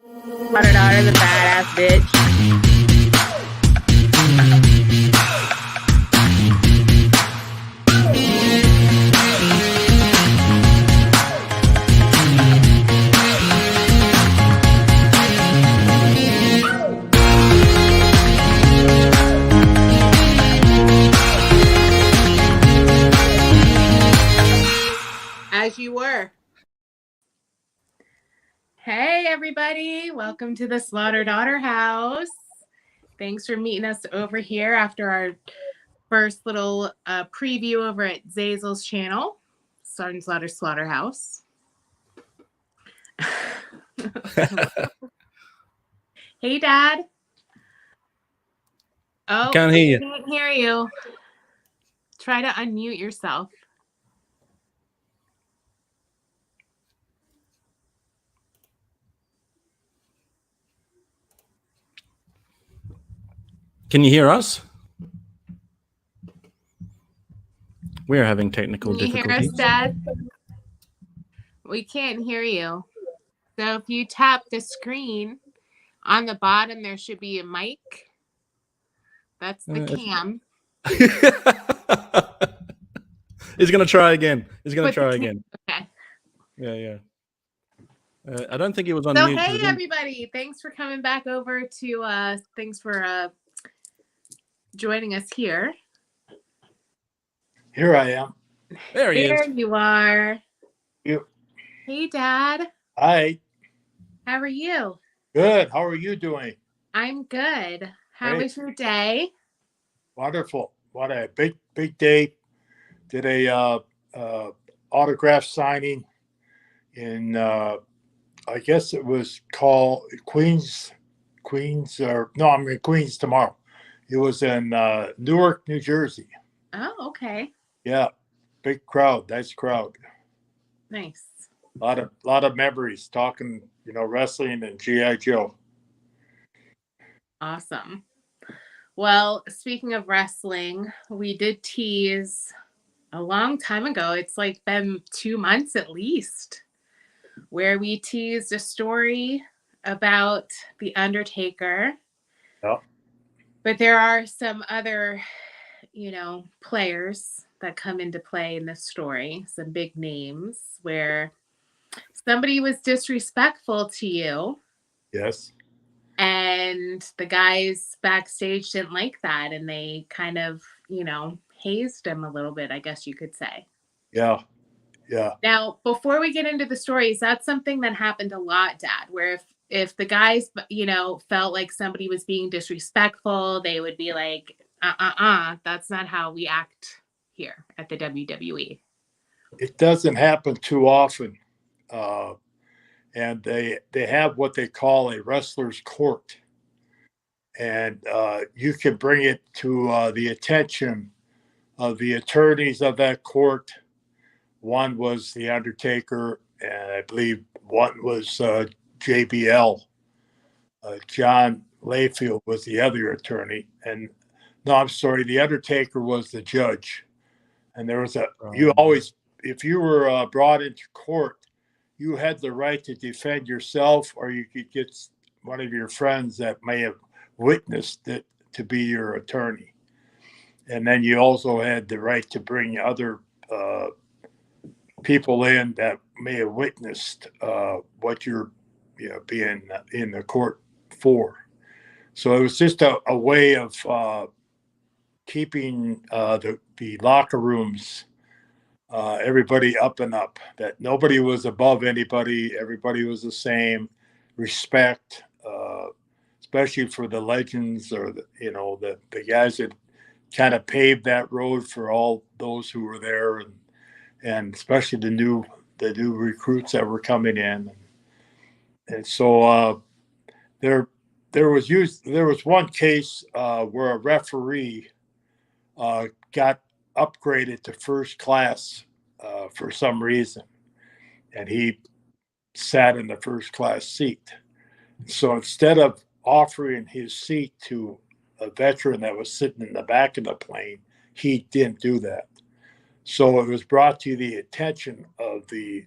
Her daughter's a badass bitch. As you were. Hey, everybody. Welcome to the Slaughter Daughter House. Thanks for meeting us over here after our first little preview over at Zazel's channel, Sergeant Slaughter Slaughterhouse. Hey, Dad. Oh, Can't hear you. Can't hear you. Try to unmute yourself. Can you hear us? We're having technical Can you difficulties. hear us, Dad? We can't hear you. So if you tap the screen on the bottom, there should be a mic. That's the cam. He's going to try again. Okay. Yeah. I don't think he was on So mute. hey, everybody. Thanks for coming back over to thanks for joining us here. Here I am. There he is. There you are. You. Hey, Dad. Hi. How are you? Good. How are you doing? I'm good. How Great. was your day? Wonderful. What a big day. Did a autograph signing in I guess it was called Queens or no, I'm in Queens tomorrow. It was in Newark, New Jersey. Oh, okay. Yeah. Big crowd. Nice crowd. Nice. A lot of memories talking, wrestling and G.I. Joe. Awesome. Well, speaking of wrestling, we did tease a long time ago. It's like been 2 months at least, where we teased a story about the Undertaker. Yeah. But there are some other, players that come into play in this story, some big names where somebody was disrespectful to you. Yes. And the guys backstage didn't like that. And they kind of, hazed him a little bit, I guess you could say. Yeah. Now, before we get into the stories, that's something that happened a lot, Dad, where if the guys, felt like somebody was being disrespectful, they would be like, that's not how we act here at the WWE. It doesn't happen too often. And they have what they call a wrestler's court. And you can bring it to the attention of the attorneys of that court. One was the Undertaker, and I believe one was JBL. John Layfield was the other attorney. And no, I'm sorry, the Undertaker was the judge. And there was you always, if you were brought into court, you had the right to defend yourself, or you could get one of your friends that may have witnessed it to be your attorney. And then you also had the right to bring other people in that may have witnessed what you're being in the court for. So it was just a way of keeping the locker rooms, everybody up and up, that nobody was above anybody. Everybody was the same. Respect, especially for the legends or the guys that kind of paved that road for all those who were there, and especially the new recruits that were coming in. And so there was one case where a referee got upgraded to first class for some reason, and he sat in the first class seat. So instead of offering his seat to a veteran that was sitting in the back of the plane, he didn't do that. So it was brought to the attention of the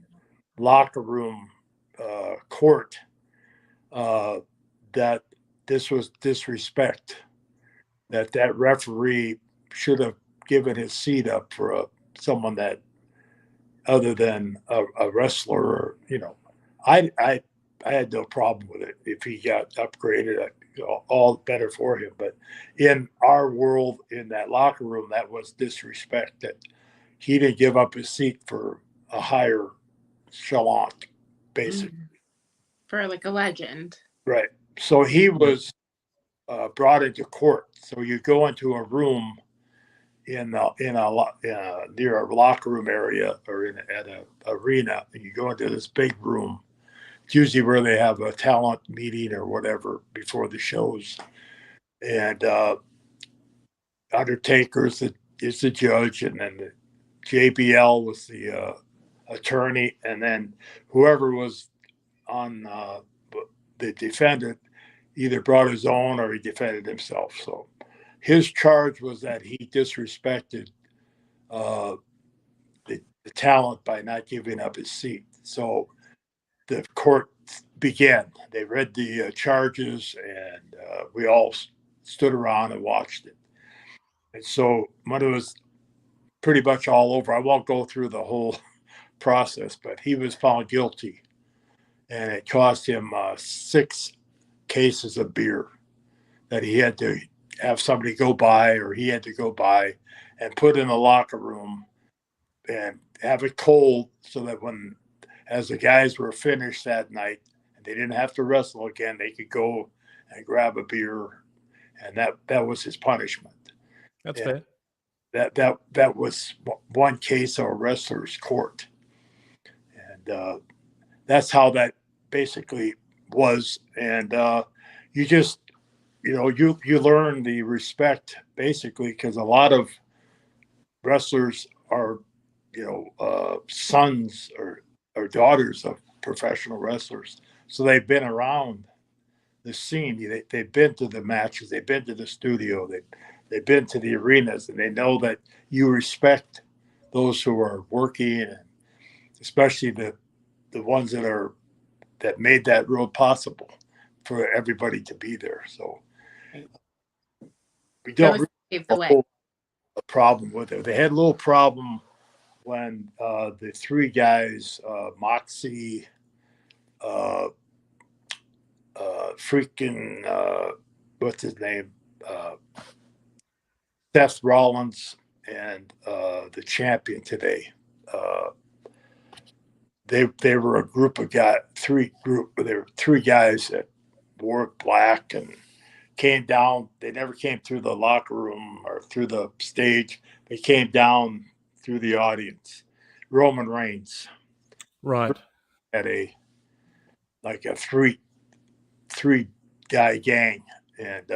locker room court that this was disrespect, that referee should have given his seat up for someone that other than a wrestler, or, I had no problem with it if he got upgraded. All better for him. But in our world, in that locker room, that was disrespect. That he didn't give up his seat for a higher echelon, basically. For like a legend. Right. So he was brought into court. So you go into a room near a locker room area, or at an arena, and you go into this big room. It's usually where they have a talent meeting or whatever before the shows. And Undertaker is the judge, and then the JBL was the attorney, and then whoever was on the defendant either brought his own or he defended himself. So his charge was that he disrespected the talent by not giving up his seat. So the court began. They read the charges, and we all stood around and watched it. And so when it was pretty much all over, I won't go through the whole process, but he was found guilty, and it cost him 6 cases of beer that he had to have somebody go by, or he had to go by and put in the locker room and have it cold, so that when, as the guys were finished that night and they didn't have to wrestle again, they could go and grab a beer, and that was his punishment. That's And fair. that was one case of a wrestler's court, and that's how that basically was. And you just you learn the respect, basically, because a lot of wrestlers are sons or daughters of professional wrestlers, so they've been around the scene. They've been to the matches, they've been to the studio, they've been to the arenas, and they know that you respect those who are working, and especially the ones that made that road possible for everybody to be there. So we That don't was really paved the way. have a problem with it. They had a little problem when the 3 guys, Moxie, freaking, what's his name? Seth Rollins, and the champion today. They were a group of guys, there were 3 guys that wore black and came down. They never came through the locker room or through the stage. They came down through the audience. Roman Reigns Right. had a 3 guy gang, and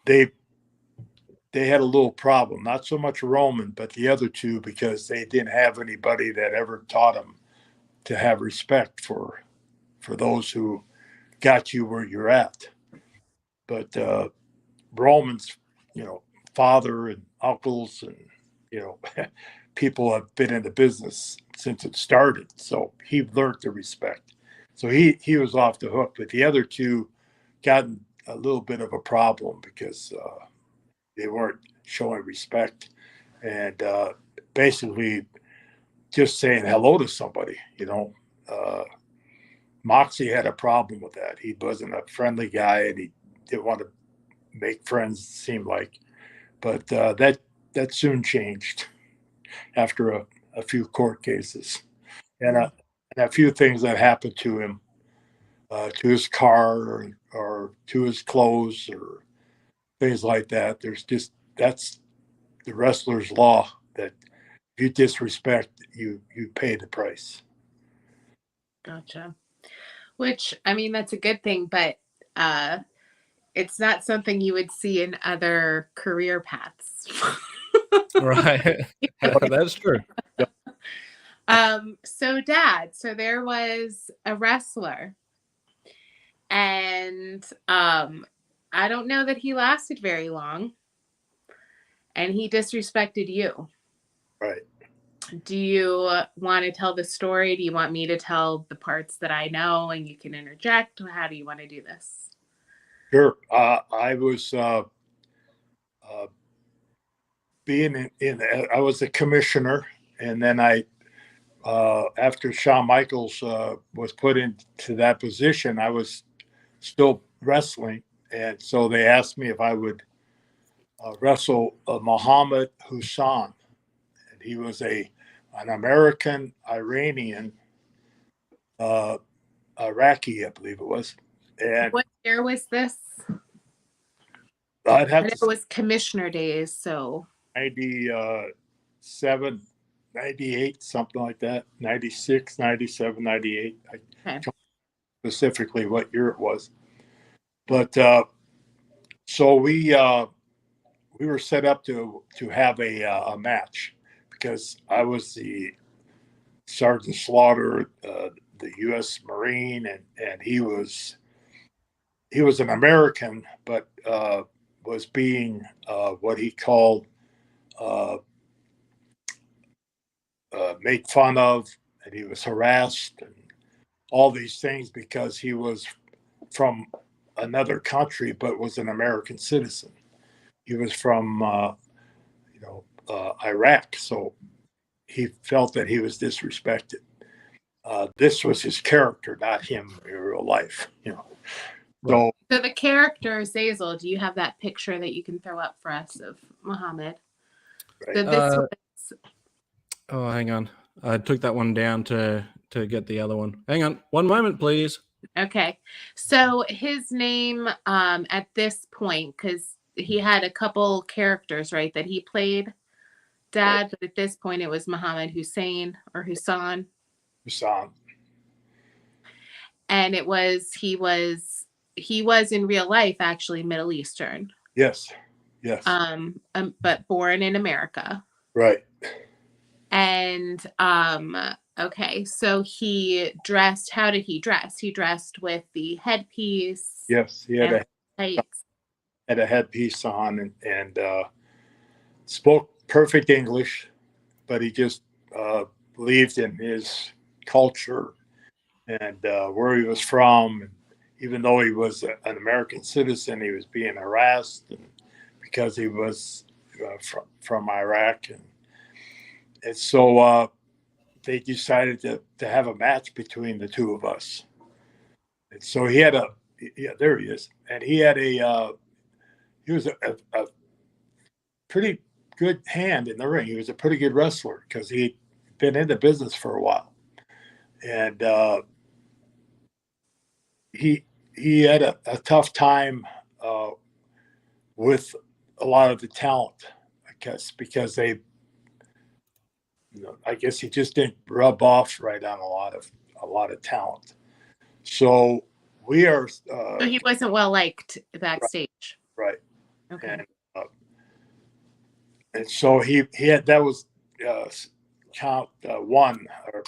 they had a little problem. Not so much Roman, but the other 2, because they didn't have anybody that ever taught them to have respect for those who got you where you're at. But Roman's, father and uncles and people have been in the business since it started, so he learned to respect. So he was off the hook, but the other 2 got a little bit of a problem because they weren't showing respect, and basically just saying hello to somebody. Moxie had a problem with that. He wasn't a friendly guy, and he didn't want to make friends, seem like. But that soon changed after a few court cases, and a few things that happened to him, to his car, or to his clothes, or things like that. That's the wrestler's law, that if you disrespect, you pay the price. Gotcha. Which, I mean, that's a good thing, but it's not something you would see in other career paths. Right. That's true. So Dad, so there was a wrestler, and I don't know that he lasted very long, and he disrespected you. Right. Do you want to tell the story? Do you want me to tell the parts that I know and you can interject? How do you want to do this? Sure. I was being I was a commissioner, and then after Shawn Michaels was put into that position, I was still wrestling, and so they asked me if I would wrestle Muhammad Hassan, and he was an American Iranian, Iraqi, I believe it was, and What year was this? I'd I have know to it say was commissioner days, so 97, 98, something like that, 96, 97, 98. I okay. don't know specifically what year it was, but so we were set up to have a match because I was the Sergeant Slaughter, the U.S. Marine, and he was an American, but was being what he called uh, made fun of, and he was harassed, and all these things because he was from another country, but was an American citizen. He was from Iraq, so he felt that he was disrespected. This was his character, not him in real life. Right. So the character Zazel, do you have that picture that you can throw up for us of Muhammad? Right. So this was Oh, hang on. I took that one down to get the other one. Hang on. One moment, please. okay. So his name at this point, because he had a couple characters, right, that he played dad, but at this point it was Muhammad Hussein or Hassan. Hassan. And he was in real life actually Middle Eastern. Yes. Yes. But born in America. Right. And okay, so he dressed, how did he dress? He dressed with the headpiece. Yes. He had and tights. a headpiece on and spoke perfect English, but he just believed in his culture and where he was from. And even though he was an American citizen, he was being harassed because he was from Iraq. And so they decided to have a match between the two of us. And so he had there he is. And he had he was a pretty good hand in the ring. He was a pretty good wrestler because he'd been in the business for a while. And he had a tough time with a lot of the talent, I guess, because they, I guess he just didn't rub off right on a lot of talent. So we are So he wasn't well liked backstage. right, Okay. and so he had that was count one, or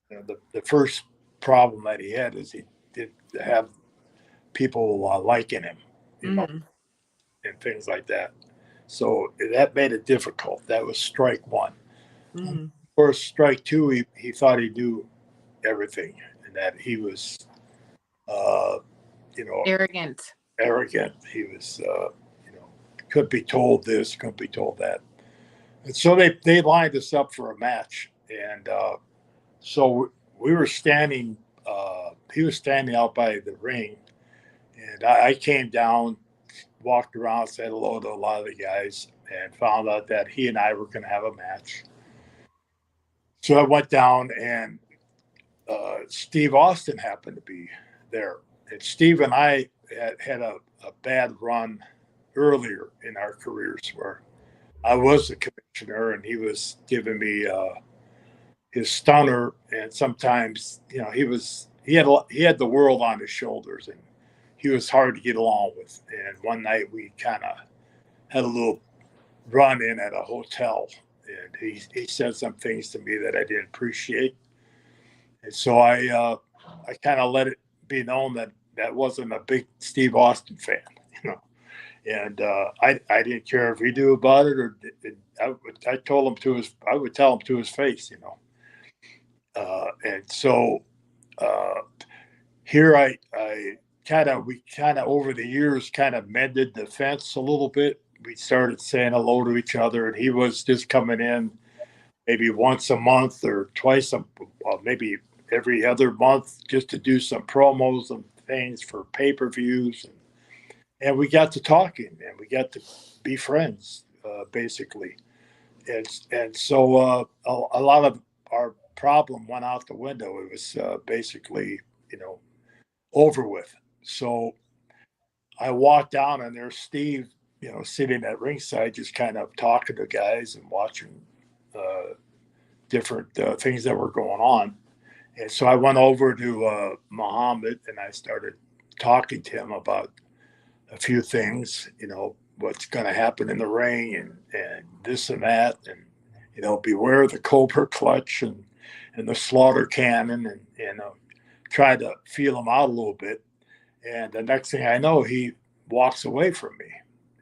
the first problem that he had is he did have people liking him, and things like that. So that made it difficult. That was strike one. Of course, strike two, he thought he knew everything and that he was, uh, Arrogant. arrogant. He was, could be told this, could be told that. And so they lined us up for a match. And so we were standing, he was standing out by the ring. And I came down, walked around, said hello to a lot of the guys, and found out that he and I were going to have a match. So I went down, and Steve Austin happened to be there. And Steve and I had a bad run earlier in our careers where I was the commissioner and he was giving me his stunner. And sometimes, he had the world on his shoulders and he was hard to get along with. And one night we kind of had a little run in at a hotel and he said some things to me that I didn't appreciate. And so I kind of let it be known that wasn't a big Steve Austin fan, And I didn't care if he knew about it or I told him I would tell him to his face, and so uh, here we kind of over the years kind of mended the fence a little bit. We started saying hello to each other, and he was just coming in maybe once a month or maybe every other month just to do some promos and things for pay-per-views. And we got to talking and we got to be friends, basically. And so a lot of our problem went out the window. It was basically, over with. So I walked down and there's Steve, sitting at ringside, just kind of talking to guys and watching different things that were going on. And so I went over to Muhammad and I started talking to him about a few things, what's going to happen in the ring and this and that. And, beware the Cobra clutch and the slaughter cannon and try to feel him out a little bit. And the next thing I know, he walks away from me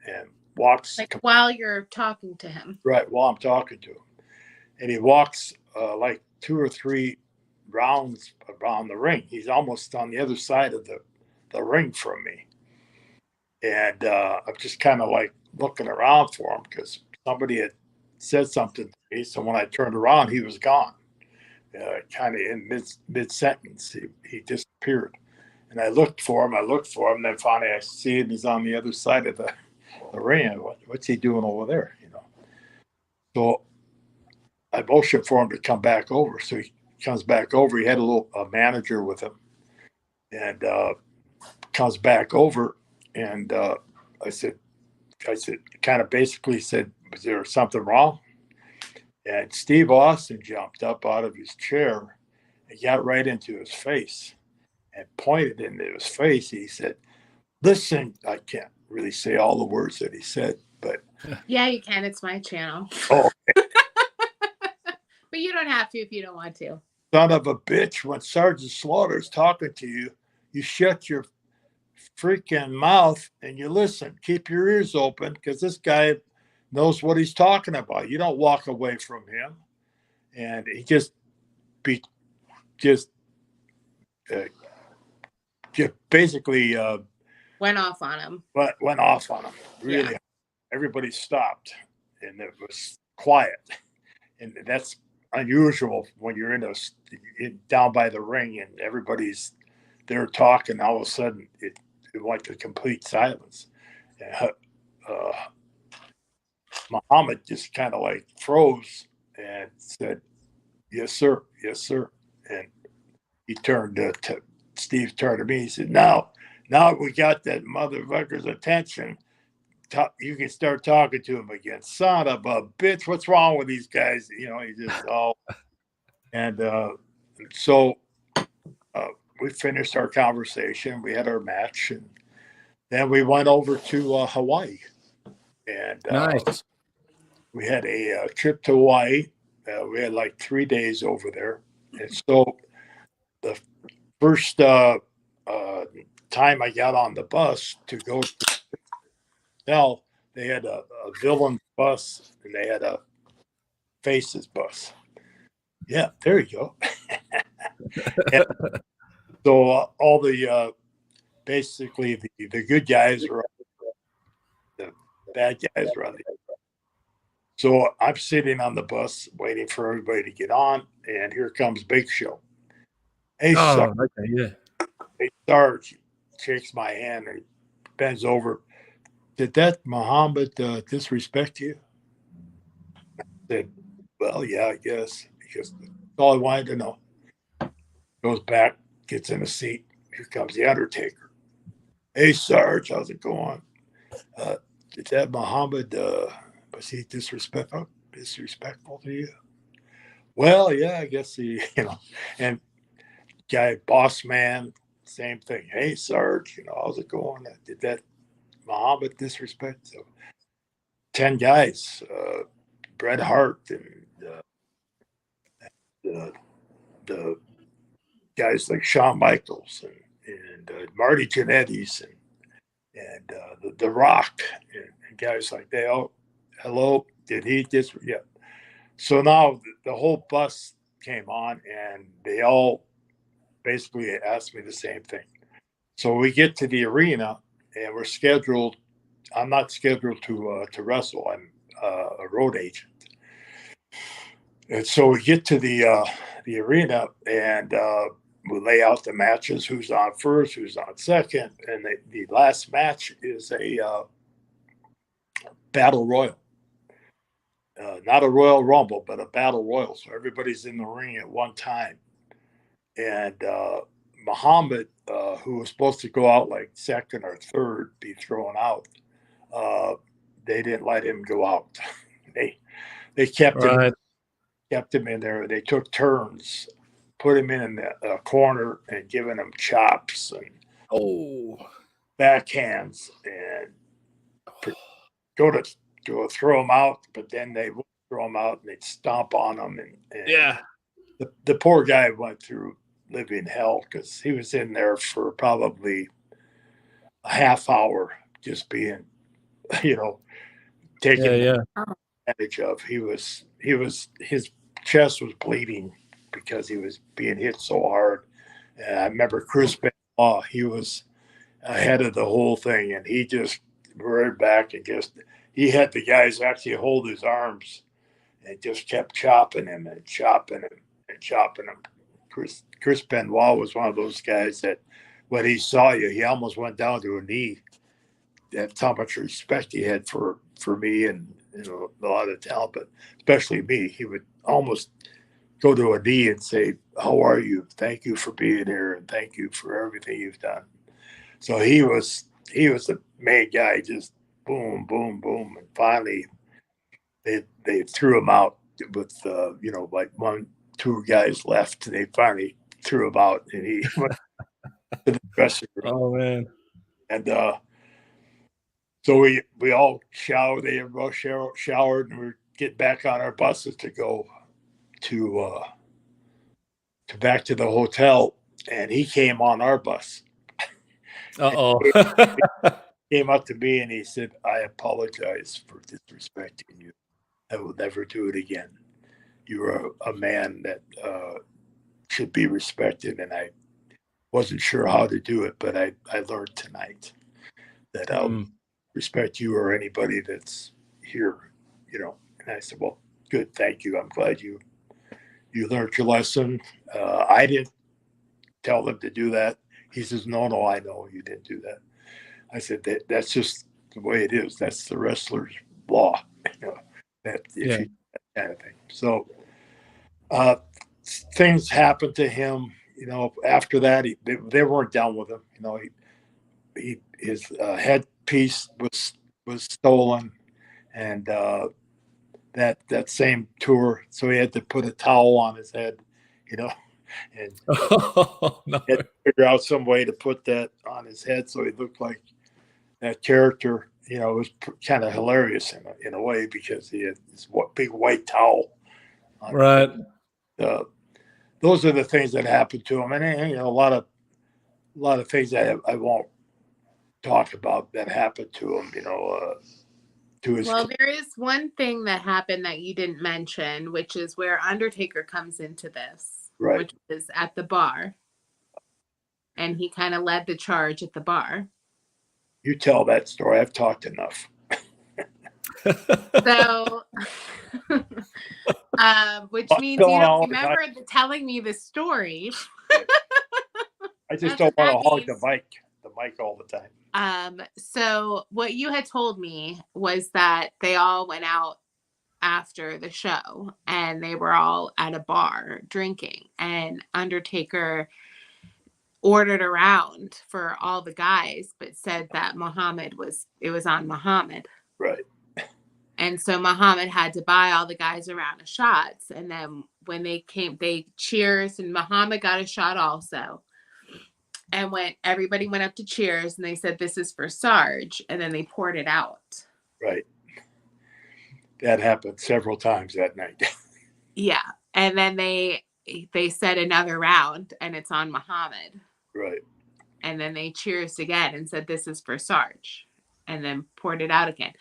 and walks like while you're talking to him. Right, while I'm talking to him. And he walks like 2 or 3 rounds around the ring. He's almost on the other side of the ring from me. And I'm just kind of like looking around for him because somebody had said something to me. So when I turned around, he was gone. Kind of in mid sentence, he disappeared. And I looked for him. Then finally I see him. He's on the other side of the ring. What's he doing over there? So I motioned for him to come back over. So he comes back over. He had a manager with him, and comes back over. And I said, kind of basically said, was there something wrong? And Steve Austin jumped up out of his chair and got right into his face and pointed into his face. He said, listen, I can't really say all the words that he said, but. Yeah, you can. It's my channel. Oh, okay. But you don't have to if you don't want to. Son of a bitch, when Sergeant Slaughter is talking to you, you shut your freaking mouth and you listen. Keep your ears open because this guy knows what he's talking about. You don't walk away from him. And he just basically went off on him. Went off on him. Really, yeah. Everybody stopped and it was quiet. And that's unusual when you're down by the ring and everybody's there talking. All of a sudden, it went to complete silence. And, Muhammad just kind of like froze and said, "Yes, sir. Yes, sir." And he turned to Steve. Turned to me. He said, "Now we got that motherfucker's attention. You can start talking to him again." Son of a bitch, what's wrong with these guys? He just and so we finished our conversation. We had our match, and then we went over to Hawaii, and nice. We had a trip to Hawaii. We had like 3 days over there, and so the first time I got on the bus to go to Now they had a villain bus and they had a faces bus. Yeah, there you go. So all the basically the good guys were the bad guys were on the. So I'm sitting on the bus waiting for everybody to get on, and here comes Big Show. Hey, Sarge. Okay, yeah. Hey, Sarge. Shakes my hand and bends over. Did that Muhammad disrespect you? I said, well, yeah, I guess, because that's all I wanted to know. Goes back, gets in a seat. Here comes the Undertaker. Hey, Sarge, how's it going? Did that Muhammad, was he disrespectful to you? Well, yeah, I guess he, and guy, boss man, same thing. Hey, Sarge, how's it going? Did that Muhammad disrespect? So 10 guys, Bret Hart and the guys like Shawn Michaels and Marty Jannetty's and and the Rock, and guys like that. Oh, hello, did he just? Yeah. So now the whole bus came on, and they all basically asked me the same thing. So we get to the arena, and we're scheduled. I'm not scheduled to wrestle. I'm a road agent, and so we get to the arena, and we lay out the matches: who's on first, who's on second, and the last match is a battle royal. Not a Royal Rumble, but a battle royal. So everybody's in the ring at one time. And Muhammad, who was supposed to go out like second or third, be thrown out. Uh, they didn't let him go out. they they kept him in there. They took turns, put him in the corner and giving him chops and backhands and go to throw him out, but then they would throw him out and they'd stomp on him and the poor guy went through living hell because he was in there for probably a half hour just being, taken advantage of. His chest was bleeding because he was being hit so hard. And I remember Chris Benoit, he was ahead of the whole thing, and he just reared back and he had the guys actually hold his arms and just kept chopping him and chopping him and chopping him. Chris Benoit was one of those guys that when he saw you, he almost went down to a knee. That's how much respect he had for me and a lot of talent, but especially me. He would almost go to a knee and say, "How are you? Thank you for being here, and thank you for everything you've done." So he was the main guy, just boom, boom, boom, and finally they threw him out with like 1-2 guys left. And they finally threw him out, and he went to the dressing room. Oh man! And so we all showered. They all showered, and we get back on our buses to go to back to the hotel. And he came on our bus. He came up to me and he said, "I apologize for disrespecting you. I will never do it again. You are a man that should be respected, and I wasn't sure how to do it, but I learned tonight that I'll respect you or anybody that's here." And I said, "Well, good, thank you. I'm glad you learned your lesson." I didn't tell them to do that. He says, "No, I know you didn't do that." I said, "That's just the way it is. That's the wrestler's law." That if you that kind of thing. So things happened to him. After that, they weren't done with him. His headpiece was stolen, and that same tour, so he had to put a towel on his head. And had to figure out some way to put that on his head so he looked like that character. It was kind of hilarious in a way because he had this big white towel on Right. Those are the things that happened to him, and a lot of things that I won't talk about that happened to him. To his. Well, there is one thing that happened that you didn't mention, which is where Undertaker comes into this, Right. which is at the bar, and he kind of led the charge at the bar. You tell that story. I've talked enough. So, which means you don't remember telling me the story. I just don't want to hog the mic all the time. So what you had told me was that they all went out after the show and they were all at a bar drinking, and Undertaker ordered around for all the guys, but said that it was on Muhammad. Right. And so Muhammad had to buy all the guys a round of shots. And then when they came, they cheers, and Muhammad got a shot also. And everybody went up to cheers, and they said, "This is for Sarge." And then they poured it out. Right. That happened several times that night. Yeah. And then they said another round, and it's on Muhammad. Right. And then they cheers again and said, "This is for Sarge," and then poured it out again.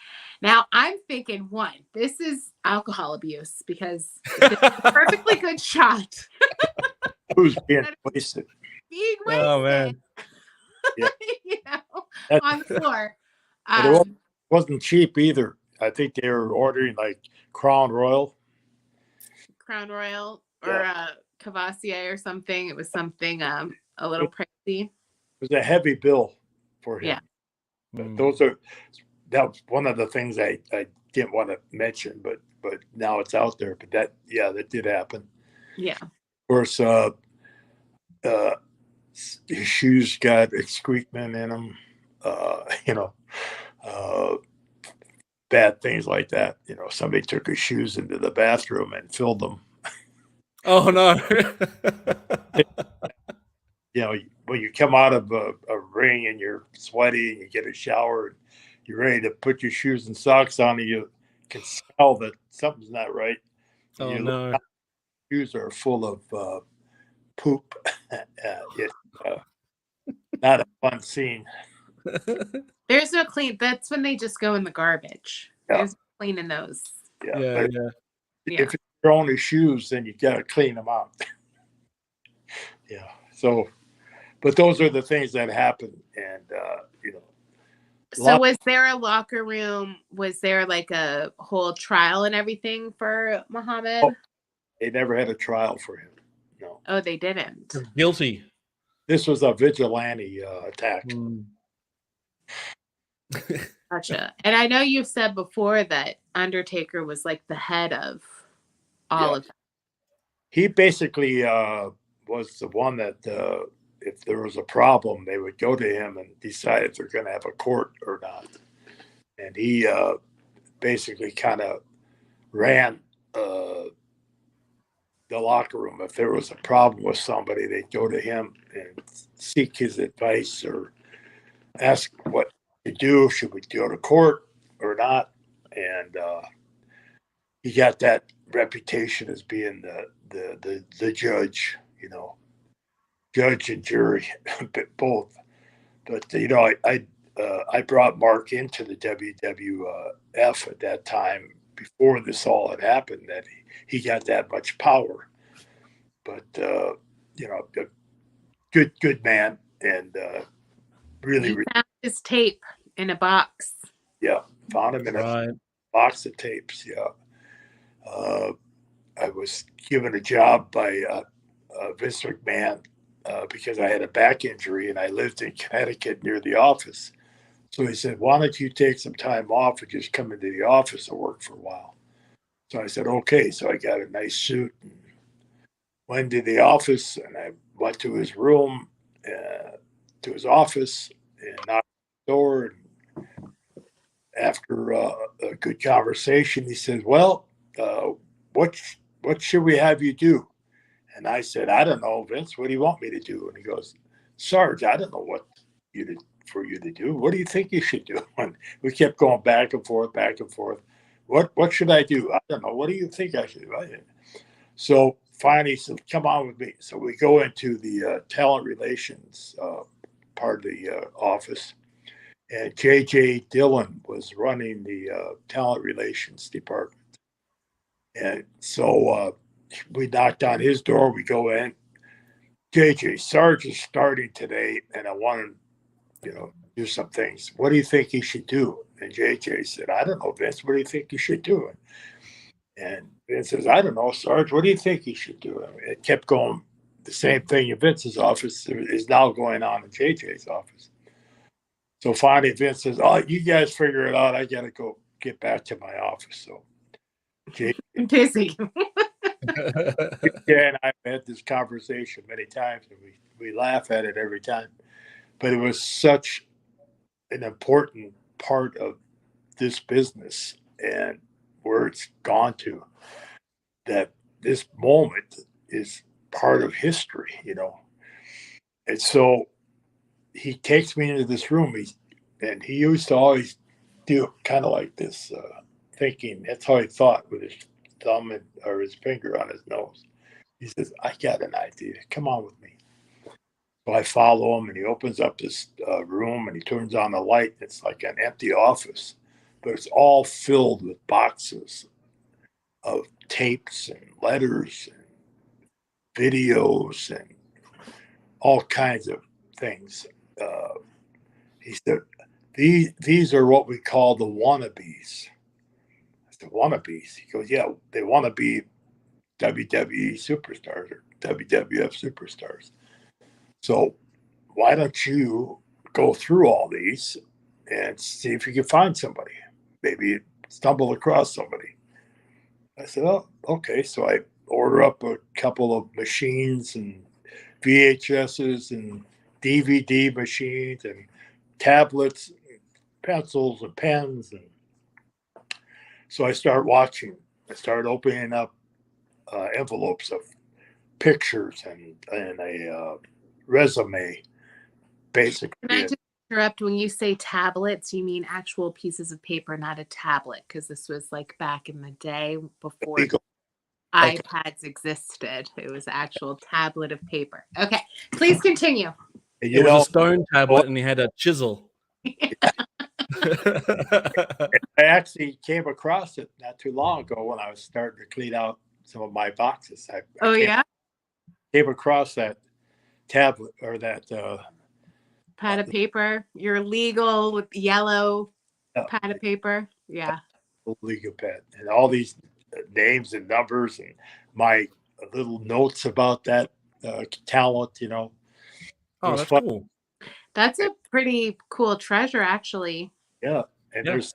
Now I'm thinking, one, this is alcohol abuse because this is a perfectly good shot. Who's being wasted? Being Oh, wasted, man. Yeah. you know, That- on the floor. But it wasn't cheap either. I think they were ordering like Crown Royal. Crown Royal or Cavassier or something. It was something a little pricey. It was a heavy bill for him. Yeah. But that was one of the things I didn't want to mention, but now it's out there. But that did happen. Yeah. Of course, his shoes got excrement in them. Bad things like that. Somebody took his shoes into the bathroom and filled them. Oh, no. When you come out of a ring and you're sweaty and you get a shower and you're ready to put your shoes and socks on, and you can smell that something's not right. Oh, Your no. shoes are full of poop. It's not a fun scene. There's no clean. That's when they just go in the garbage. Yeah. There's no cleaning those. Yeah. If it's your own shoes, then you got to clean them out. Yeah. So, but those are the things that happen, and So was there a locker room? Was there like a whole trial and everything for Muhammad? Oh, they never had a trial for him. No. Oh, they didn't. Guilty. This was a vigilante attack. Gotcha. And I know you've said before that Undertaker was like the head of all of that. He basically was the one that if there was a problem, they would go to him and decide if they're going to have a court or not. And he basically kind of ran the locker room. If there was a problem with somebody, they'd go to him and seek his advice or ask what to do. Should we go to court or not? And he got that reputation as being the judge, judge and jury, both. But I brought Mark into the WWF at that time before this all had happened. That he got that much power. But a good man, and really, He found his tape in a box. Yeah, found him in a box of tapes. Yeah. I was given a job by Vince McMahon because I had a back injury and I lived in Connecticut near the office. So he said, "Why don't you take some time off and just come into the office and work for a while?" So I said, "Okay." So I got a nice suit and went to the office, and I went to his room, to his office, and knocked on the door. And after a good conversation, he said, "Well, what should we have you do?" And I said, "I don't know, Vince. What do you want me to do?" And he goes, "Sarge, I don't know what for you to do. What do you think you should do?" And we kept going back and forth, back and forth. What should I do? I don't know. What do you think I should do? So finally, he said, "Come on with me." So we go into the talent relations part of the office. And J.J. Dillon was running the talent relations department. And so we knocked on his door. We go in. "J.J., Sarge is starting today, and I want to, do some things. What do you think he should do?" And J.J. said, "I don't know, Vince. What do you think he should do?" And Vince says, "I don't know, Sarge. What do you think he should do?" And it kept going. The same thing in Vince's office is now going on in J.J.'s office. So finally, Vince says, "Oh, you guys figure it out. I got to go get back to my office." So busy. Yeah, and I've had this conversation many times, and we laugh at it every time. But it was such an important part of this business and where it's gone to, that this moment is part of history, And so he takes me into this room, and he used to always do kind of like this, thinking. That's how he thought, with his thumb or his finger on his nose. He says, "I got an idea. Come on with me." So I follow him, and he opens up this room, and he turns on the light. It's like an empty office, but it's all filled with boxes of tapes and letters and videos and all kinds of things. He said, these are what we call the wannabes. I said, wannabes? He goes, yeah, they want to be WWE superstars or WWF superstars. So why don't you go through all these and see if you can find somebody? Maybe stumble across somebody. I said, oh, okay. So I order up a couple of machines and VHSs and DVD machines and tablets, pencils and pens. And so I start watching. I start opening up envelopes of pictures and a resume, basically. Can I just interrupt? When you say tablets, you mean actual pieces of paper, not a tablet, because this was like back in the day before Legal. iPads existed. It was actual tablet of paper. Okay, please continue. And, It was a stone tablet, and he had a chisel. I actually came across it not too long ago when I was starting to clean out some of my boxes. I came across that tablet or that pad of paper. Your legal with yellow pad of paper. Yeah. legal pad and all these names and numbers and my little notes about that talent. Oh, that's cool. That's a pretty cool treasure, actually. Yeah, and there's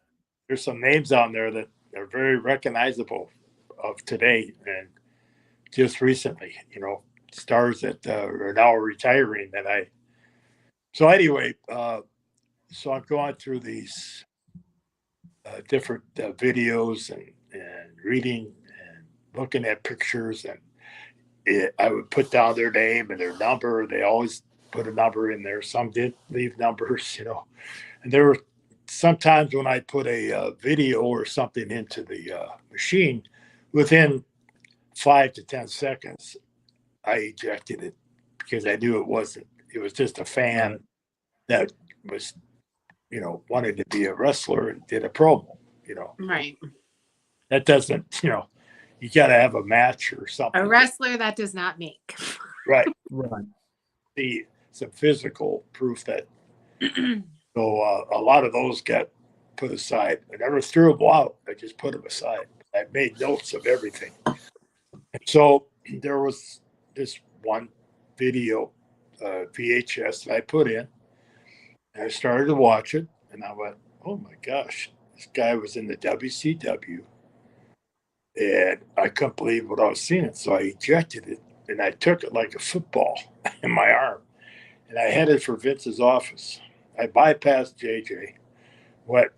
some names on there that are very recognizable of today and just recently. Stars that are now retiring. So anyway, so I'm going through these different videos and reading and looking at pictures, and I would put down their name and their number. They always put a number in there. Some did leave numbers, and there were sometimes when I put a video or something into the machine, within 5 to 10 seconds, I ejected it because I knew it wasn't. It was just a fan that was, wanted to be a wrestler and did a promo. Right. That doesn't, you got to have a match or something. A wrestler that does not make. Right. Right. See some physical proof that. So a lot of those got put aside. I never threw them out. I just put them aside. I made notes of everything. And so there was this one video VHS that I put in. And I started to watch it, and I went, oh my gosh, this guy was in the WCW. And I couldn't believe what I was seeing. So I ejected it, and I took it like a football in my arm. And I headed for Vince's office. I bypassed JJ, went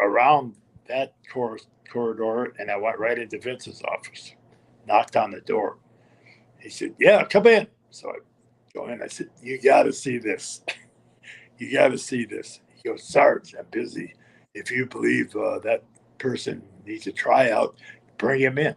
around that corridor, and I went right into Vince's office, knocked on the door. He said, yeah, come in. So I go in. I said, you got to see this. You got to see this. He goes, Sarge, I'm busy. If you believe that person needs a tryout, bring him in.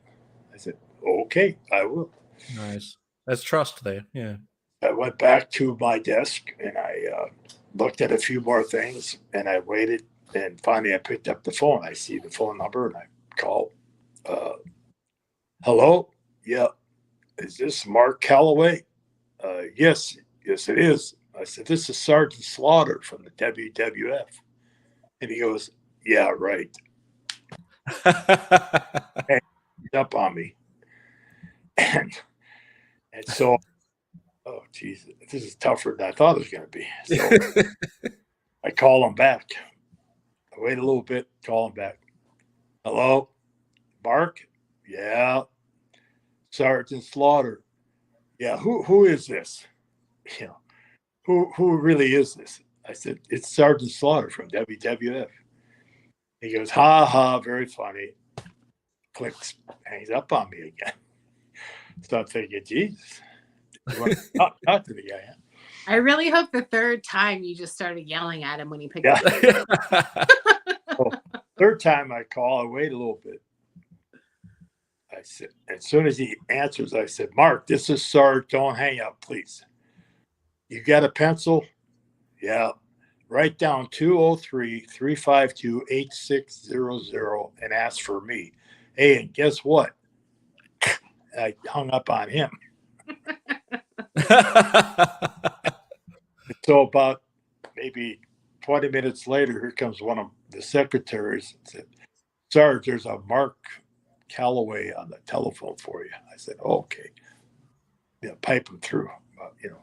I said, okay, I will. Nice. That's trust there. Yeah. I went back to my desk and I looked at a few more things and I waited. And finally, I picked up the phone. I see the phone number and I call. Hello? Yeah. Is this Mark Calloway? Yes, it is. I said, this is Sergeant Slaughter from the WWF. And he goes, yeah, right. And he's up on me. And so, oh, geez, this is tougher than I thought it was going to be. So I call him back. I wait a little bit, call him back. Hello, Mark? Yeah. Sergeant Slaughter. Yeah, who is this? Who really is this? I said, it's Sergeant Slaughter from WWF. He goes, ha ha, very funny. Clicks, hangs up on me again. So I'm thinking, Jesus, you want to talk to the guy? Huh? I really hope the third time you just started yelling at him when he picked up. So, third time I call, I wait a little bit. I said, as soon as he answers, I said, Mark, this is Sarge. Don't hang up, please. You got a pencil? Yeah. Write down 203-352-8600 and ask for me. Hey, and guess what? I hung up on him. So about maybe 20 minutes later, here comes one of the secretaries and said, Sarge, there's a Mark Calloway on the telephone for you. I said, oh, okay. Yeah, pipe him through, you know.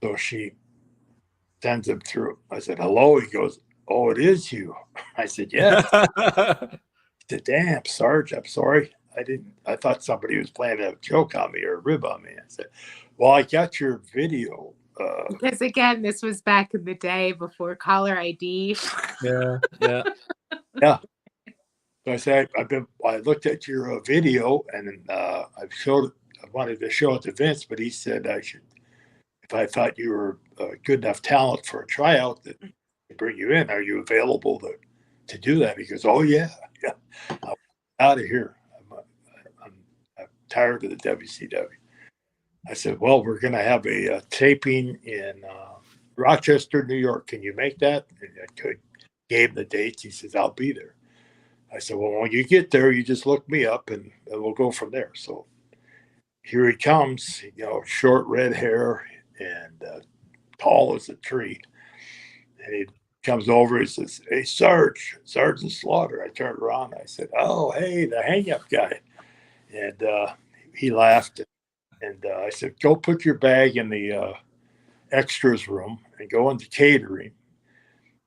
So she sends him through. I said, hello. He goes, oh, it is you. I said, yeah. He said, damn, Sarge, I'm sorry. I thought somebody was playing a joke on me or a rib on me. I said, well, I got your video. Because again, this was back in the day before caller ID. Yeah. Yeah. So I said, I looked at your video and I wanted to show it to Vince, but he said if I thought you were good enough talent for a tryout to bring you in, are you available to do that? He goes, oh yeah. I'm out of here. I'm tired of the WCW. I said, well, we're going to have a taping in Rochester, New York. Can you make that? And I gave him the dates. He says, I'll be there. I said, well, when you get there, you just look me up and we'll go from there. So here he comes, short red hair and tall as a tree. And he comes over. He says, hey, Sarge Slaughter. I turned around. I said, oh, hey, the hang-up guy. And he laughed. And I said, go put your bag in the extras room and go into catering.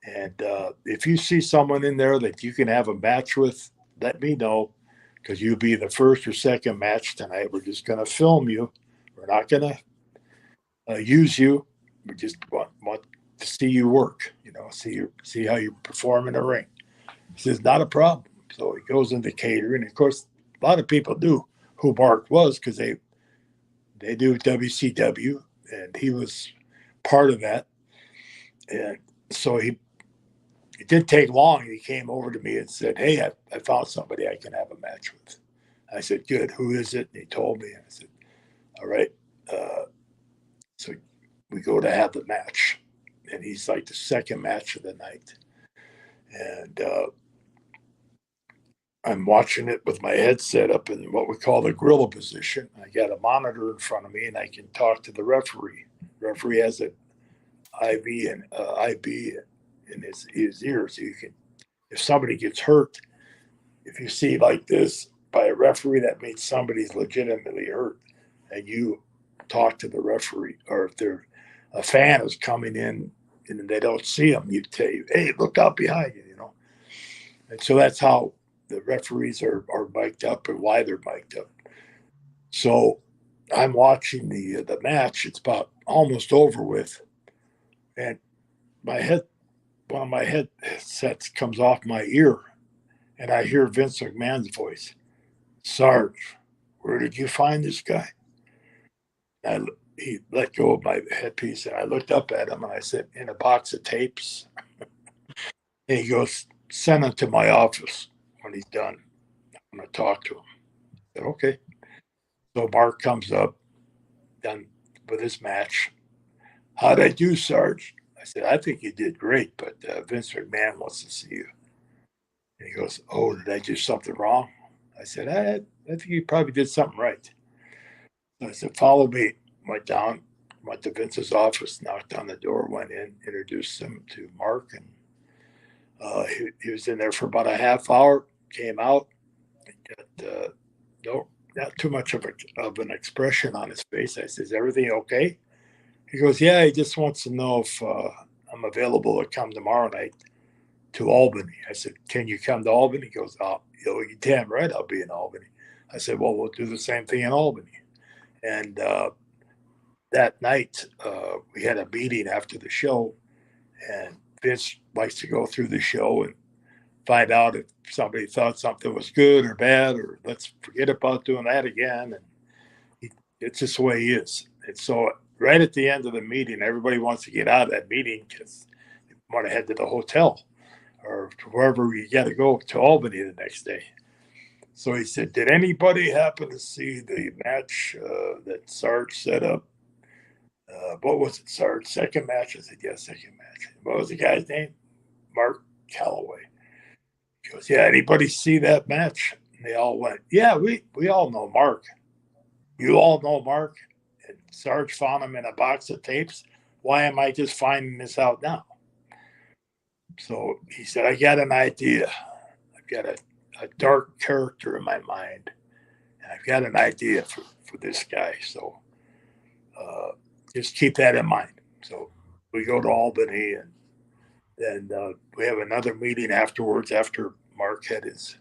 And if you see someone in there that you can have a match with, let me know, because you'll be the first or second match tonight. We're just going to film you. We're not going to use you. We just want to see you work, see how you perform in the ring. He says, not a problem. So he goes into catering. Of course, a lot of people knew who Mark was because they do WCW, and he was part of that. And so it didn't take long. He came over to me and said, hey, I found somebody I can have a match with. I said, good. Who is it? And he told me. And I said, all right. So we go to have the match. And he's like the second match of the night. And I'm watching it with my headset up in what we call the gorilla position. I got a monitor in front of me, and I can talk to the referee. The referee has an IV and IB in his ears. So you can, if somebody gets hurt, if you see like this by a referee, that means somebody's legitimately hurt, and you talk to the referee. Or if they're a fan is coming in and they don't see him, you tell you, hey, look out behind you, And so that's how the referees are mic'd up and why they're mic'd up. So I'm watching the match. It's about almost over with, and one of my headsets comes off my ear, and I hear Vince McMahon's voice. Sarge, where did you find this guy? He let go of my headpiece, and I looked up at him, and I said, in a box of tapes. And he goes, send him to my office when he's done. I'm going to talk to him. I said, okay. So Mark comes up, done with his match. How'd I do, Sarge? I said, I think you did great, but Vince McMahon wants to see you. And he goes, oh, did I do something wrong? I said, I think you probably did something right. So I said, follow me. Went down, went to Vince's office, knocked on the door, went in, introduced him to Mark, and he was in there for about a half hour, came out, got not too much of an expression on his face. I said, is everything okay? He goes, yeah, he just wants to know if I'm available to come tomorrow night to Albany. I said, can you come to Albany? He goes, oh, you're damn right I'll be in Albany. I said, well, we'll do the same thing in Albany. And that night, we had a meeting after the show, and Vince likes to go through the show and find out if somebody thought something was good or bad, or let's forget about doing that again. And it's just the way he is. And so right at the end of the meeting, everybody wants to get out of that meeting because they want to head to the hotel or wherever you got to go to Albany the next day. So he said, did anybody happen to see the match that Sarge set up what was it, Sarge? Second match? I said, yeah, second match. What was the guy's name? Mark Calloway. He goes, yeah, anybody see that match? And they all went, yeah, we all know Mark. You all know Mark? And Sarge found him in a box of tapes. Why am I just finding this out now? So he said, I got an idea. I've got a dark character in my mind. And I've got an idea for this guy. So just keep that in mind. So we go to Albany, and then we have another meeting afterwards after Mark had his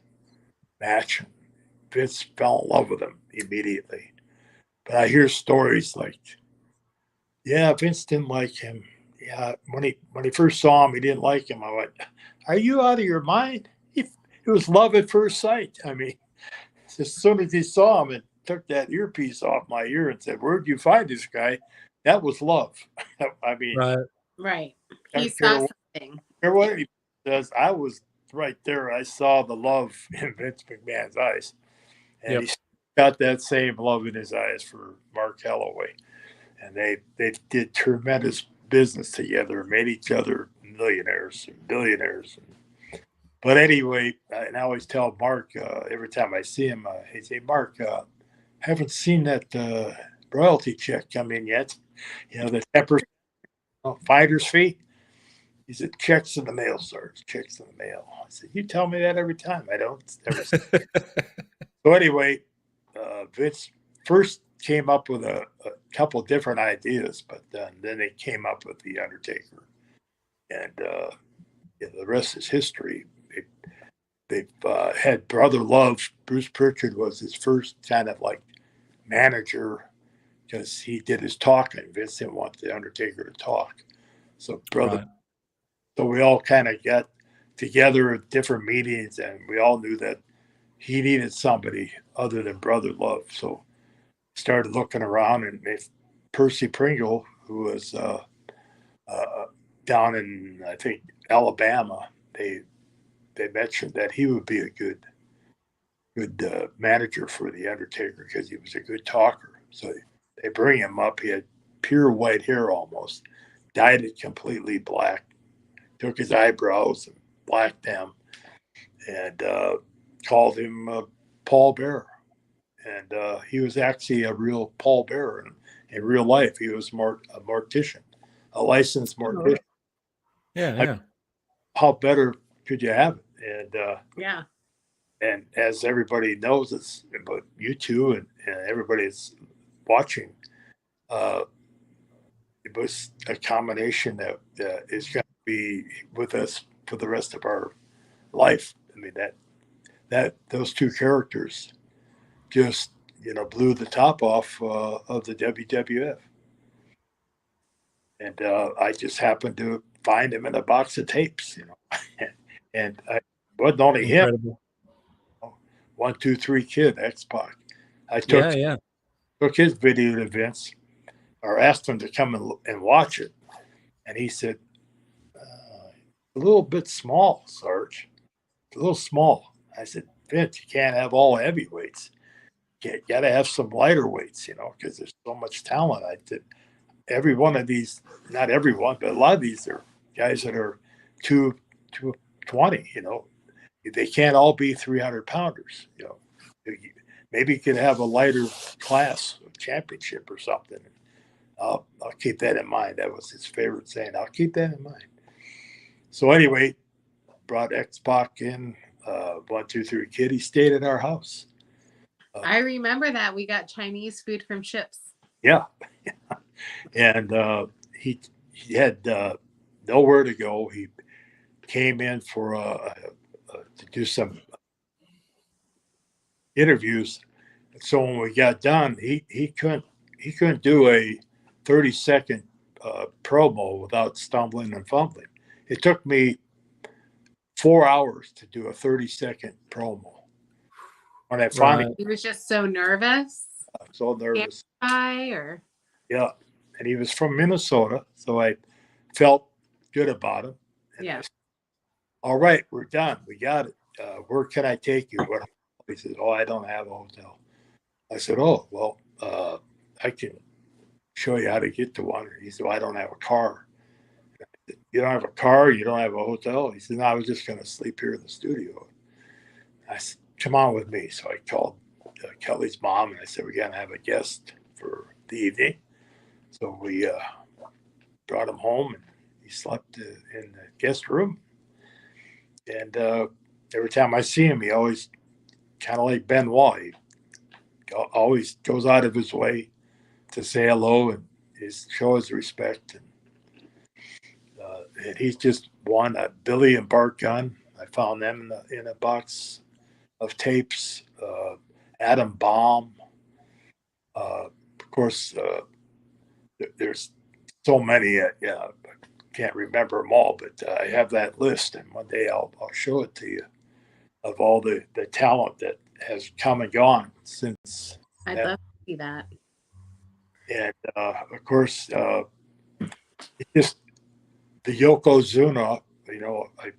match. Vince fell in love with him immediately. But I hear stories like, yeah, Vince didn't like him. Yeah, when he first saw him, he didn't like him. I went, are you out of your mind? It was love at first sight. I mean, as soon as he saw him and took that earpiece off my ear and said, where'd you find this guy? That was love. I mean, Right. I He don't saw care something. what he says. I was right there. I saw the love in Vince McMahon's eyes. And he's got that same love in his eyes for Mark Calloway. And they did tremendous business together, made each other millionaires and billionaires. But anyway, I always tell Mark every time I see him, I say, Mark, haven't seen that royalty check come in yet. You know, the 10% fighter's fee. He said, checks in the mail, sir. Checks in the mail. I said, you tell me that every time. I don't ever say So anyway, Vince first came up with a couple different ideas, but then they came up with the Undertaker, and the rest is history. They've had Brother Love. Bruce Pritchard was his first kind of like manager because he did his talking. Vince didn't want the Undertaker to talk, so So we all kind of got together at different meetings, and we all knew that he needed somebody other than Brother Love. So started looking around, and Percy Pringle, who was down in, I think, Alabama, they mentioned that he would be a good manager for the Undertaker because he was a good talker. So they bring him up. He had pure white hair almost, dyed it completely black, took his eyebrows and blacked them, and called him Paul Bearer. And he was actually a real Paul Bearer in real life. He was a mortician, a licensed mortician. How better could you have it? And and as everybody knows, it's but you two and everybody's watching. It was a combination that is going to be with us for the rest of our life. I mean that those two characters just blew the top off of the WWF, and I just happened to find him in a box of tapes, and I wasn't only him. 1, 2, 3 Kid, X-Pac. I took his video to Vince, or asked him to come and watch it, and he said, "A little bit small, Sarge. A little small." I said, "Vince, you can't have all heavyweights. You got to have some lighter weights, because there's so much talent." I did every one of these, not everyone, but a lot of these are guys that are 220. They can't all be 300 pounders. Maybe you could have a lighter class championship or something. I'll keep that in mind. That was his favorite saying. I'll keep that in mind. So anyway, brought X-Pac in, 1, 2, 3 Kid. He stayed at our house. I remember that we got Chinese food from Ships. Yeah. And he had nowhere to go. He came in for to do some interviews. So when we got done, he couldn't do a 30-second promo without stumbling and fumbling. It took me 4 hours to do a 30-second promo. When I finally, he was just so nervous. so nervous. Yeah, and he was from Minnesota, so I felt good about him. And yeah. I said, all right, we're done. We got it. Where can I take you? He said, "Oh, I don't have a hotel." I said, "Oh, well, I can show you how to get to one. He said, well, I don't have a car. You don't have a car? You don't have a hotel? He said, no, I was just going to sleep here in the studio. I said, come on with me. So I called Kelly's mom and I said, we're going to have a guest for the evening. So we brought him home and he slept in the guest room. And every time I see him, he always kind of like Benoit. He always goes out of his way to say hello and show his respect. And he's just won a Billy and Bart gun. I found them in a box of tapes. Adam Baum. Of course, there's so many. I can't remember them all, but I have that list, and one day I'll show it to you of all the talent that has come and gone since. I'd love to see that. And of course, it's just the Yokozuna. I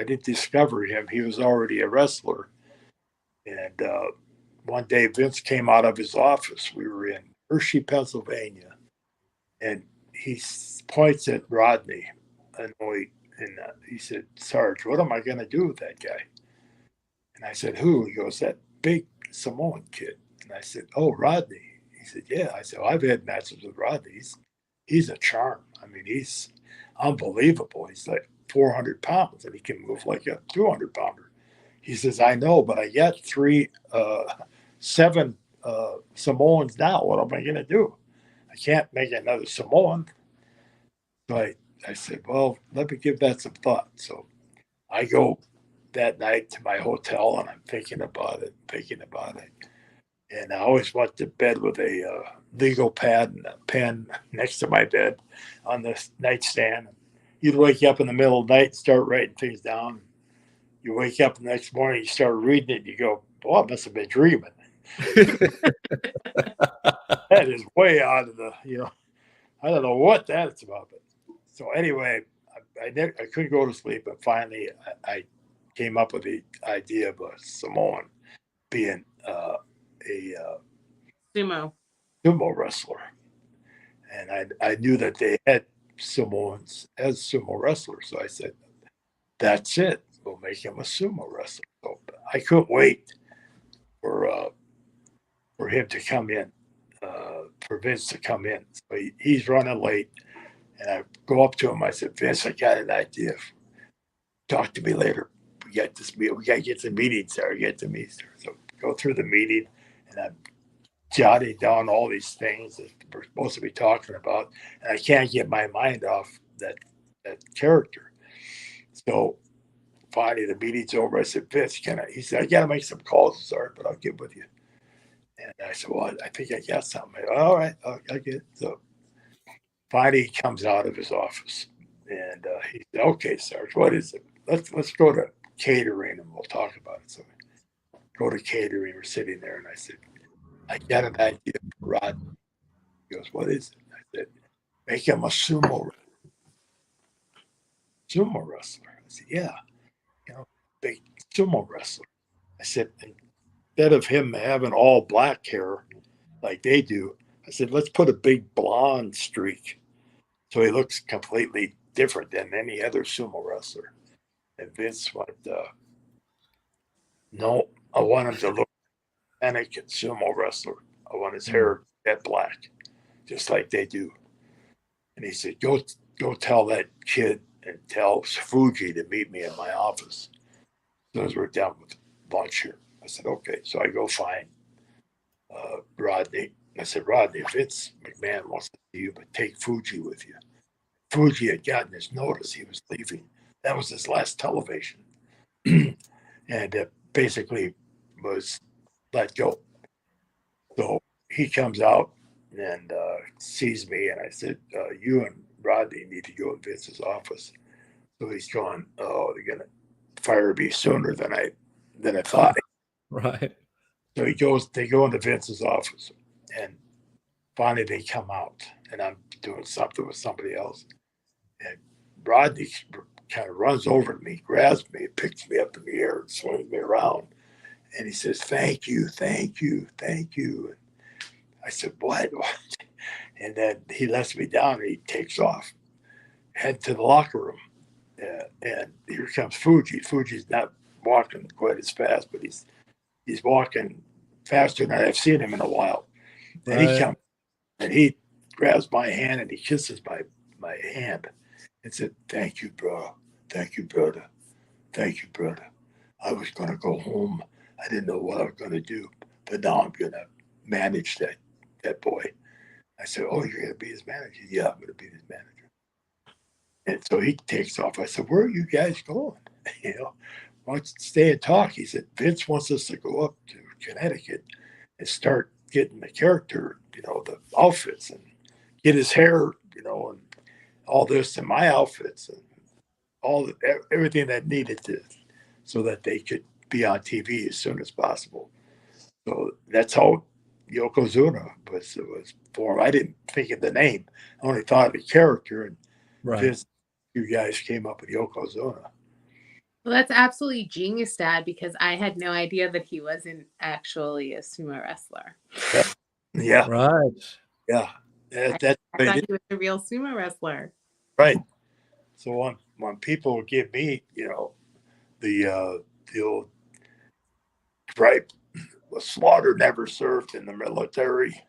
didn't discover him. He was already a wrestler. And one day Vince came out of his office. We were in Hershey, Pennsylvania. And he points at Rodney. And he said, Sarge, what am I going to do with that guy? And I said, who? He goes, that big Samoan kid. And I said, oh, Rodney. He said, yeah. I said, I've had matches with Rodney. He's a charm. I mean, he's unbelievable. He's like 400 pounds and he can move like a 200 pounder. He says, I know, but I got 7 Samoans now. What am I going to do? I can't make another Samoan. So I said, well, let me give that some thought. So I go that night to my hotel and I'm thinking about it. And I always went to bed with a legal pad and a pen next to my bed on the nightstand. You'd wake up in the middle of the night and start writing things down. You wake up the next morning, you start reading it, and you go, "Boy, I must have been dreaming." That is way out of the, I don't know what that's about. But so anyway, I couldn't go to sleep, but finally I came up with the idea of a Samoan being a Sumo wrestler, and I knew that they had Samoans as sumo wrestlers, so I said, "That's it. We'll make him a sumo wrestler." So I couldn't wait for him to come in, for Vince to come in. So he's running late, and I go up to him. I said, "Vince, I got an idea. Talk to me later. We got this meeting. We got to get the meeting, sir. Get the meeting, sir." So go through the meeting, and I'm jotting down all these things that we're supposed to be talking about, and I can't get my mind off that character. So finally, the meeting's over. I said, "Vince, can I?" He said, "I got to make some calls, sir, but I'll get with you." And I said, "Well, I think I got something." All right, I'll get it. So finally, he comes out of his office, and he said, "Okay, Sarge, what is it? Let's go to catering, and we'll talk about it." So we go to catering. We're sitting there, and I said, "I got an idea for Rod." He goes, "What is it?" I said, "Make him a sumo wrestler." I said, "Yeah, big sumo wrestler." I said, "Instead of him having all black hair like they do," I said, "let's put a big blonde streak so he looks completely different than any other sumo wrestler." And Vince went, "No, I want him to look like a sumo wrestler. I want his hair that black, just like they do." And he said, go tell that kid and tell Fuji to meet me in my office as soon as we're done with lunch here." I said, "Okay." So I go find Rodney. I said, "Rodney, Vince McMahon wants to see you, but take Fuji with you." Fuji had gotten his notice. He was leaving. That was his last television. And basically was let go. So he comes out and sees me, and I said, "You and Rodney need to go to Vince's office." So he's going, "Oh, they're gonna fire me sooner than I thought." Right. So they go into Vince's office, and finally they come out, and I'm doing something with somebody else, and Rodney kind of runs over to me, grabs me, picks me up in the air, and swings me around, and he says, "Thank you, thank you, thank you." And I said, "What?" And then he lets me down and he takes off, head to the locker room. And here comes Fuji. Fuji's not walking quite as fast, but he's walking faster than I've seen him in a while. And he comes and he grabs my hand and he kisses my hand and said, "Thank you, bro. Thank you, brother. Thank you, brother. I was going to go home. I didn't know what I was going to do, but now I'm going to manage that boy." I said, "Oh, you're going to be his manager?" "Yeah, I'm going to be his manager." And so he takes off. I said, "Where are you guys going? You know, why don't you stay and talk?" He said, "Vince wants us to go up to Connecticut and start getting the character, the outfits and get his hair, and all this and my outfits and everything that needed to, so that they could be on TV as soon as possible." So that's how Yokozuna was formed. I didn't think of the name. I only thought of the character, and Vince, you guys came up with Yokozuna. Well, that's absolutely genius, Dad, because I had no idea that he wasn't actually a sumo wrestler. Yeah. Right. Yeah. I thought he was a real sumo wrestler. Right. So when people give me, the old gripe, well, Slaughter never served in the military.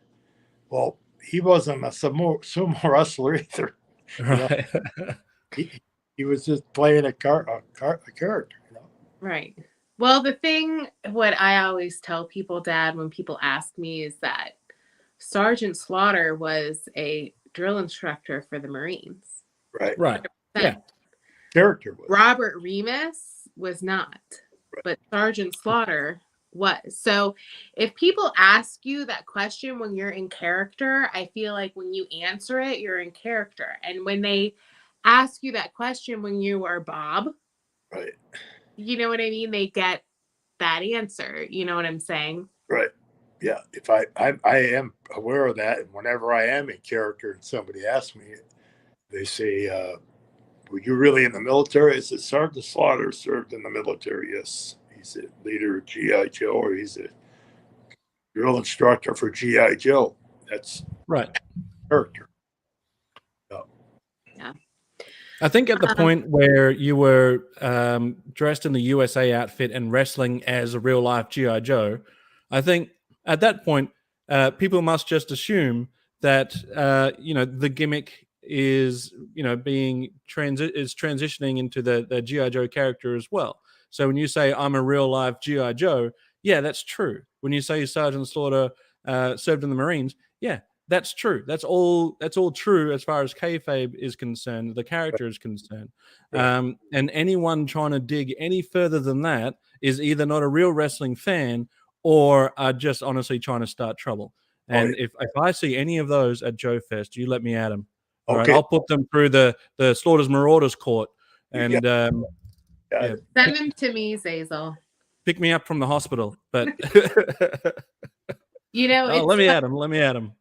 Well, he wasn't a sumo wrestler either. Right. He was just playing a character. Right. Well, what I always tell people, Dad, when people ask me is that Sergeant Slaughter was a drill instructor for the Marines. Right. 100%. Yeah. Character was. Robert Remus was not, but Sergeant Slaughter was. So if people ask you that question when you're in character, I feel like when you answer it, you're in character. And when they ask you that question when you are Bob, right, you know what I mean? They get that answer. You know what I'm saying? Right. Yeah. If I am aware of that, and whenever I am in character and somebody asks me, they say, "Were you really in the military?" I said, "Sergeant Slaughter served in the military. Yes, he's a leader of GI Joe, or he's a drill instructor for GI Joe." That's right. Character. Yeah. I think at the point where you were dressed in the USA outfit and wrestling as a real life GI Joe, I think at that point people must just assume that the gimmick is being transitioning into the GI Joe character as well. So when you say I'm a real life GI Joe, yeah, that's true. When you say Sergeant Slaughter served in the Marines, yeah, that's true. That's all true as far as kayfabe is concerned. The character is concerned, and anyone trying to dig any further than that is either not a real wrestling fan or are just honestly trying to start trouble. And if I see any of those at Joe Fest, you let me at them. All right, I'll put them through the Slaughters Marauders court, and send them to me, Zazel. Pick me up from the hospital, but let me at them. Let me at them.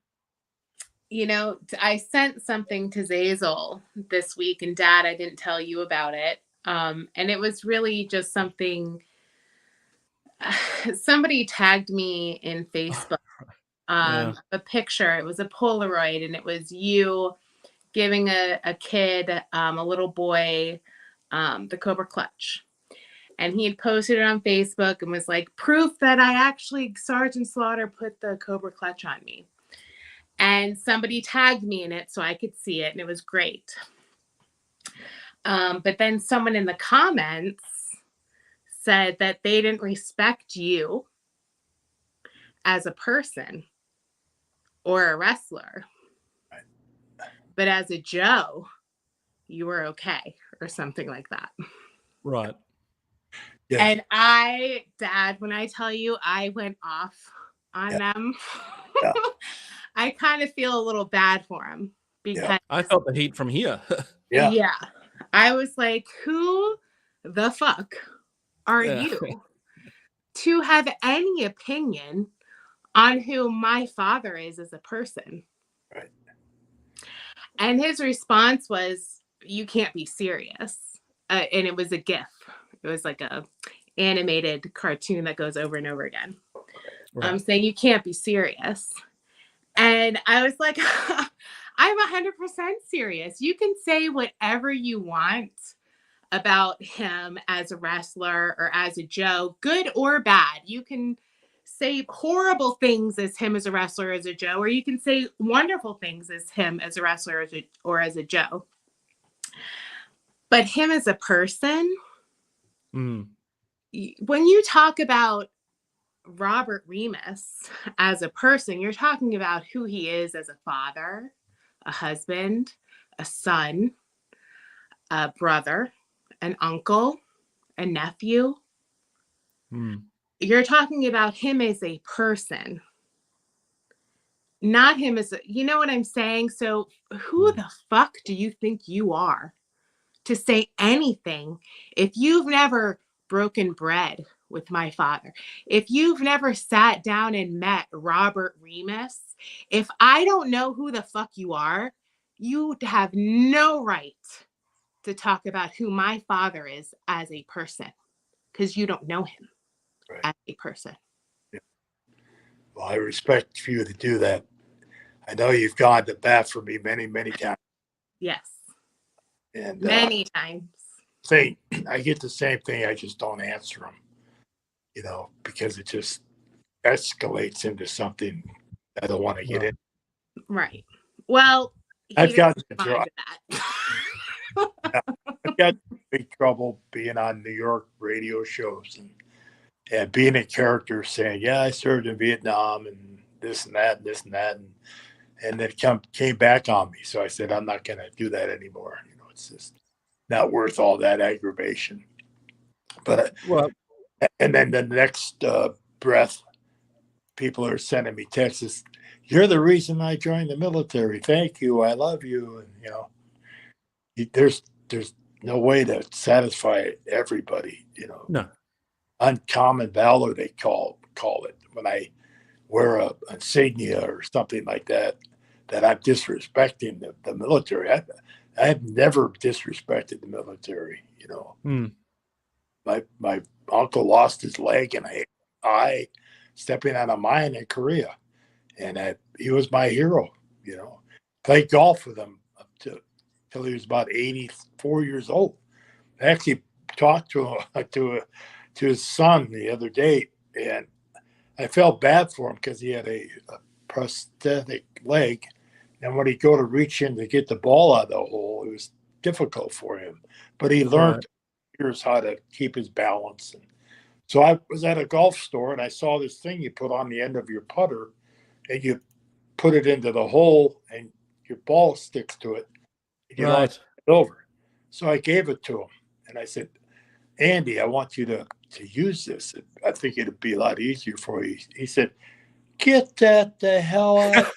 I sent something to Zazel this week, and Dad, I didn't tell you about it. And it was really just something. Somebody tagged me in Facebook. A picture. It was a Polaroid, and it was you giving a kid, a little boy, the Cobra Clutch. And he had posted it on Facebook and was like, proof that Sergeant Slaughter put the Cobra Clutch on me. And somebody tagged me in it so I could see it, and it was great. But then someone in the comments said that they didn't respect you as a person or a wrestler. But as a Joe, you were okay, or something like that. Right. Yeah. And Dad, when I tell you I went off on them, I kind of feel a little bad for him because I felt the heat from here. Yeah. I was like, who the fuck are you to have any opinion on who my father is as a person? Right. And his response was, you can't be serious. And it was a GIF. It was like a animated cartoon that goes over and over again. Right. Saying you can't be serious. And I was like, I'm 100% serious. You can say whatever you want about him as a wrestler or as a Joe, good or bad. You can say horrible things as him as a wrestler, as a Joe, or you can say wonderful things as him as a wrestler or as a Joe. But him as a person, when you talk about Robert Remus as a person, you're talking about who he is as a father, a husband, a son, a brother, an uncle, a nephew. You're talking about him as a person, not him as a, you know what I'm saying? So who the fuck do you think you are to say anything if you've never broken bread with my father, if you've never sat down and met Robert Remus? If I don't know who the fuck you are, you have no right to talk about who my father is as a person, because you don't know him as a person. Yeah. Well, I respect you to do that. I know you've gone to bat for me many, many times. Yes. And many times. I get the same thing. I just don't answer them, you know, because it just escalates into something I don't want to get in. Right. Well, I've got big trouble being on New York radio shows and being a character saying, yeah, I served in Vietnam and this and that and this and that. And it came back on me. So I said, I'm not going to do that anymore. You know, it's just not worth all that aggravation. But and then the next breath, people are sending me texts. You're the reason I joined the military. Thank you. I love you. And you know, there's no way to satisfy everybody. You know, no. Uncommon valor they call it when I wear a insignia or something like that. That I'm disrespecting the military. I have never disrespected the military. You know, my uncle lost his leg and I stepping on a mine in Korea, and he was my hero. You know, played golf with him up till he was about 84 years old. I actually talked to him to his son the other day, and I felt bad for him because he had a prosthetic leg. And when he'd go to reach in to get the ball out of the hole, it was difficult for him. But he learned years how to keep his balance. And so I was at a golf store and I saw this thing you put on the end of your putter and you put it into the hole and your ball sticks to it. And you know, it's over. So I gave it to him and I said, Andy, I want you to use this. I think it'd be a lot easier for you. He said, get that the hell out.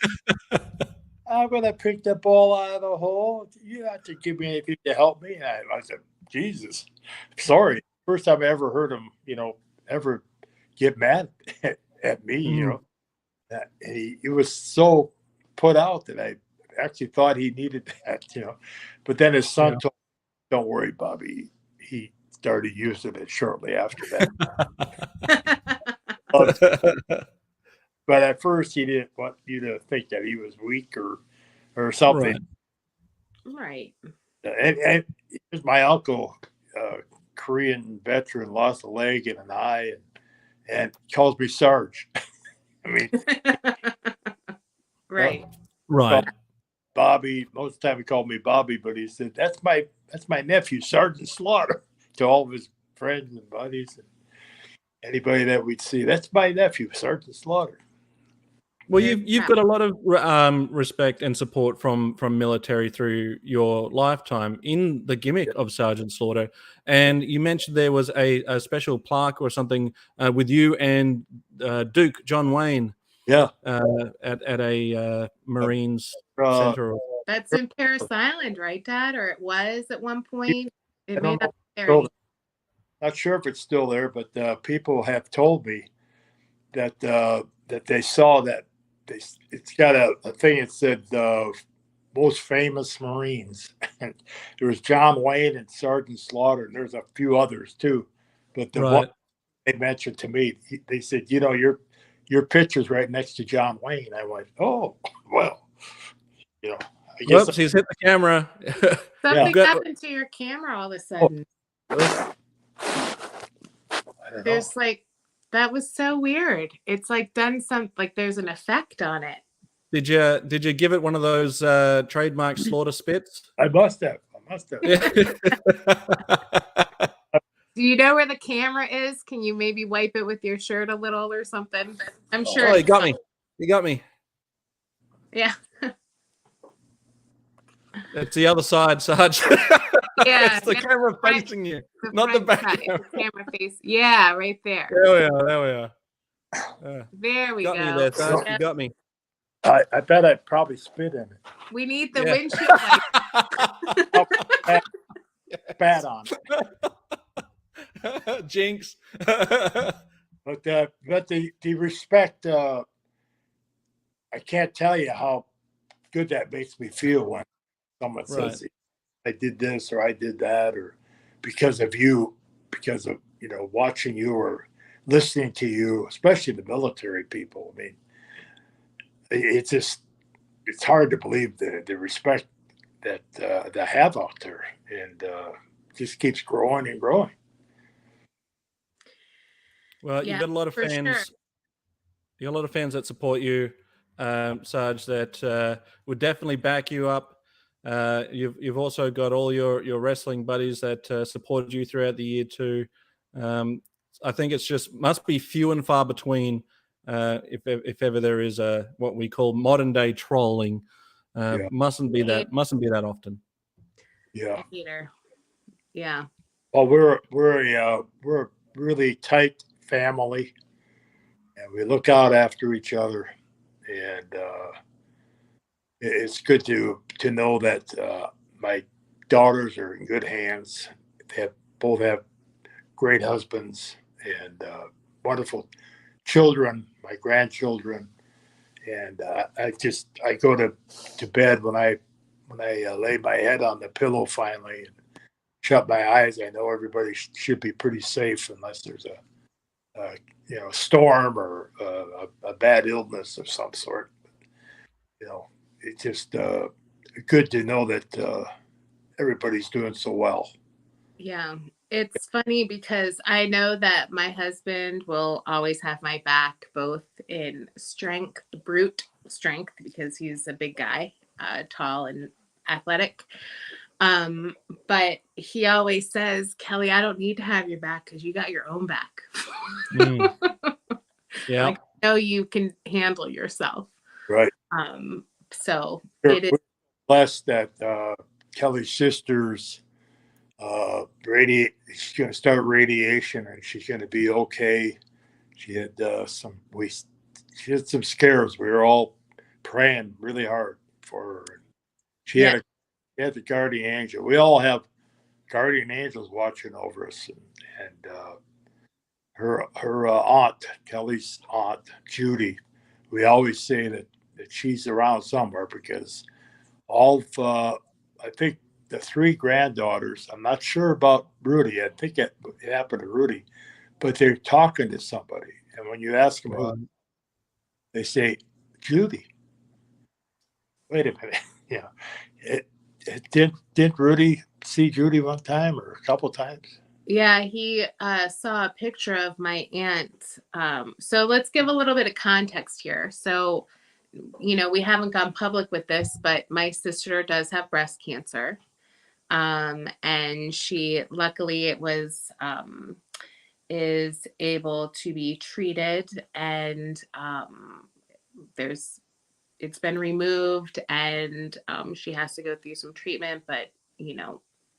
I'm going to pick the ball out of the hole. You have to give me anything to help me. And I said, Jesus, sorry. First time I ever heard him, you know, ever get mad at me, you know. That he was so put out that I actually thought he needed that, you know. But then his son told me, don't worry, Bobby. He started using it shortly after that. But at first, he didn't want you to think that he was weak or something. Right. And my uncle, Korean veteran, lost a leg and an eye, and calls me Sarge. I mean, right. Bobby. Most of the time, he called me Bobby, but he said, "That's my nephew, Sergeant Slaughter," to all of his friends and buddies and anybody that we'd see. That's my nephew, Sergeant Slaughter. Well, you've got a lot of respect and support from military through your lifetime in the gimmick of Sergeant Slaughter, and you mentioned there was a special plaque or something with you and Duke John Wayne. Yeah, at a Marines center. That's in Paris Island, right, Dad? Or it was at one point. It may not be there. Not sure if it's still there, but people have told me that that they saw that. It's got a thing that said most famous Marines. And there was John Wayne and Sergeant Slaughter, and there's a few others too. But the one they mentioned to me, they said, you know, your picture's right next to John Wayne. I went, oh, well, you know, I guess. Whoops, he's hit the camera. Something Got- happened to your camera all of a sudden. I don't know. There's like, that was so weird. It's like done like there's an effect on it. Did you give it one of those trademark slaughter spits? I must have. Do you know where the camera is? Can you maybe wipe it with your shirt a little or something? I'm sure. Oh, you got me. You got me. Yeah. It's the other side, Sarge. Yeah. It's the camera facing you, The not the front back side, camera. the camera face. Yeah, right there. There we are. There we are. There we Got go. me there, Sarge. Yeah. You got me. I bet I probably spit in it. We need the Yeah. windshield wiper. Spat on it. Jinx. But the respect, I can't tell you how good that makes me feel when someone says, I did this or I did that, or because of you, because of, watching you or listening to you, especially the military people. I mean, it's hard to believe the respect that they have out there, and just keeps growing and growing. Well, Yeah, you've got a lot of for fans. sure. You got a lot of fans that support you, Sarge, that would definitely back you up. You've also got all your wrestling buddies that supported you throughout the year too. I think it's just must be few and far between if ever there is what we call modern day trolling. Yeah. Mustn't be that often. Yeah. Yeah. Well, we're a really tight family, and we look out after each other, and it's good to know that my daughters are in good hands. They both have great husbands and wonderful children, my grandchildren, and I go to bed when I lay my head on the pillow finally and shut my eyes. I know everybody should be pretty safe unless there's a storm or a bad illness of some sort. It's just good to know that everybody's doing so well. Yeah. It's funny because I know that my husband will always have my back, both in strength, brute strength, because he's a big guy, tall and athletic. But he always says, Kelly, I don't need to have your back because you got your own back. Yeah. Like, I know you can handle yourself. Right. So We're it is blessed that Kelly's sister's she's going to start radiation and she's going to be okay. She had some scares. We were all praying really hard for her. She had the guardian angel. We all have guardian angels watching over us, and her aunt, Kelly's aunt, Judy. We always say that she's around somewhere because all of I think the three granddaughters. I'm not sure about Rudy. I think it happened to Rudy, but they're talking to somebody, and when you ask them who, they say Judy. Wait a minute, Didn't Rudy see Judy one time or a couple times? Yeah, he saw a picture of my aunt. So let's give a little bit of context here. So, we haven't gone public with this, but my sister does have breast cancer. And she luckily is able to be treated, and it's been removed, and she has to go through some treatment, but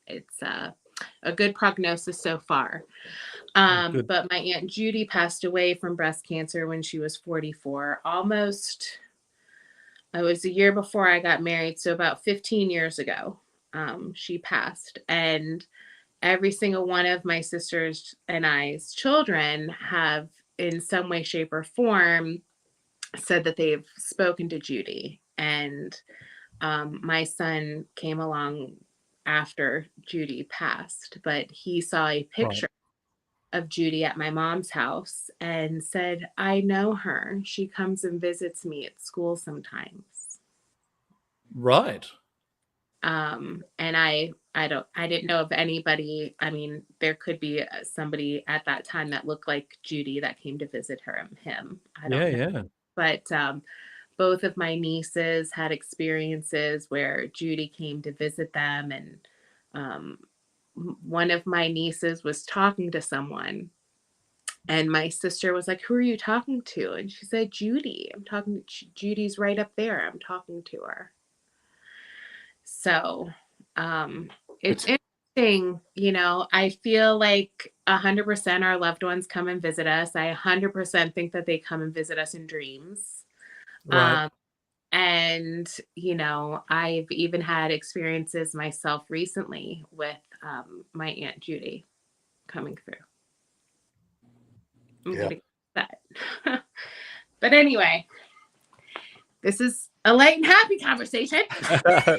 it's a good prognosis so far. But my Aunt Judy passed away from breast cancer when she was 44. It was a year before I got married, so about 15 years ago, she passed. And every single one of my sisters and I's children have, in some way, shape, or form, said that they've spoken to Judy. And my son came along after Judy passed, but he saw a picture of Judy at my mom's house and said, I know her. She comes and visits me at school sometimes. Right. And I didn't know of anybody. I mean, there could be somebody at that time that looked like Judy that came to visit him. I Yeah, don't know. yeah. But both of my nieces had experiences where Judy came to visit them. And one of my nieces was talking to someone. And my sister was like, "Who are you talking to?" And she said, "Judy. I'm talking to Judy's right up there. I'm talking to her." So it's interesting. I feel like 100% our loved ones come and visit us. I 100% think that they come and visit us in dreams. Right. And I've even had experiences myself recently with my Aunt Judy coming through. I'm Yeah. gonna get that. But anyway, this is a light and happy conversation.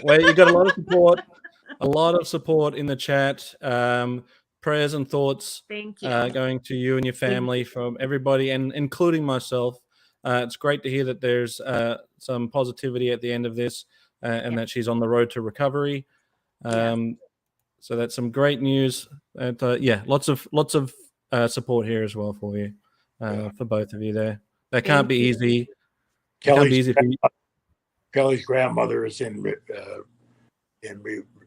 Well, you got a lot of support in the chat. Prayers and thoughts Thank you. going to you and your family from everybody, and including myself. It's great to hear that there's some positivity at the end of this, and that she's on the road to recovery. So that's some great news. And lots of support here as well for you, for both of you there. That can't be easy. Can't be easy for you. Kelly's grandmother is in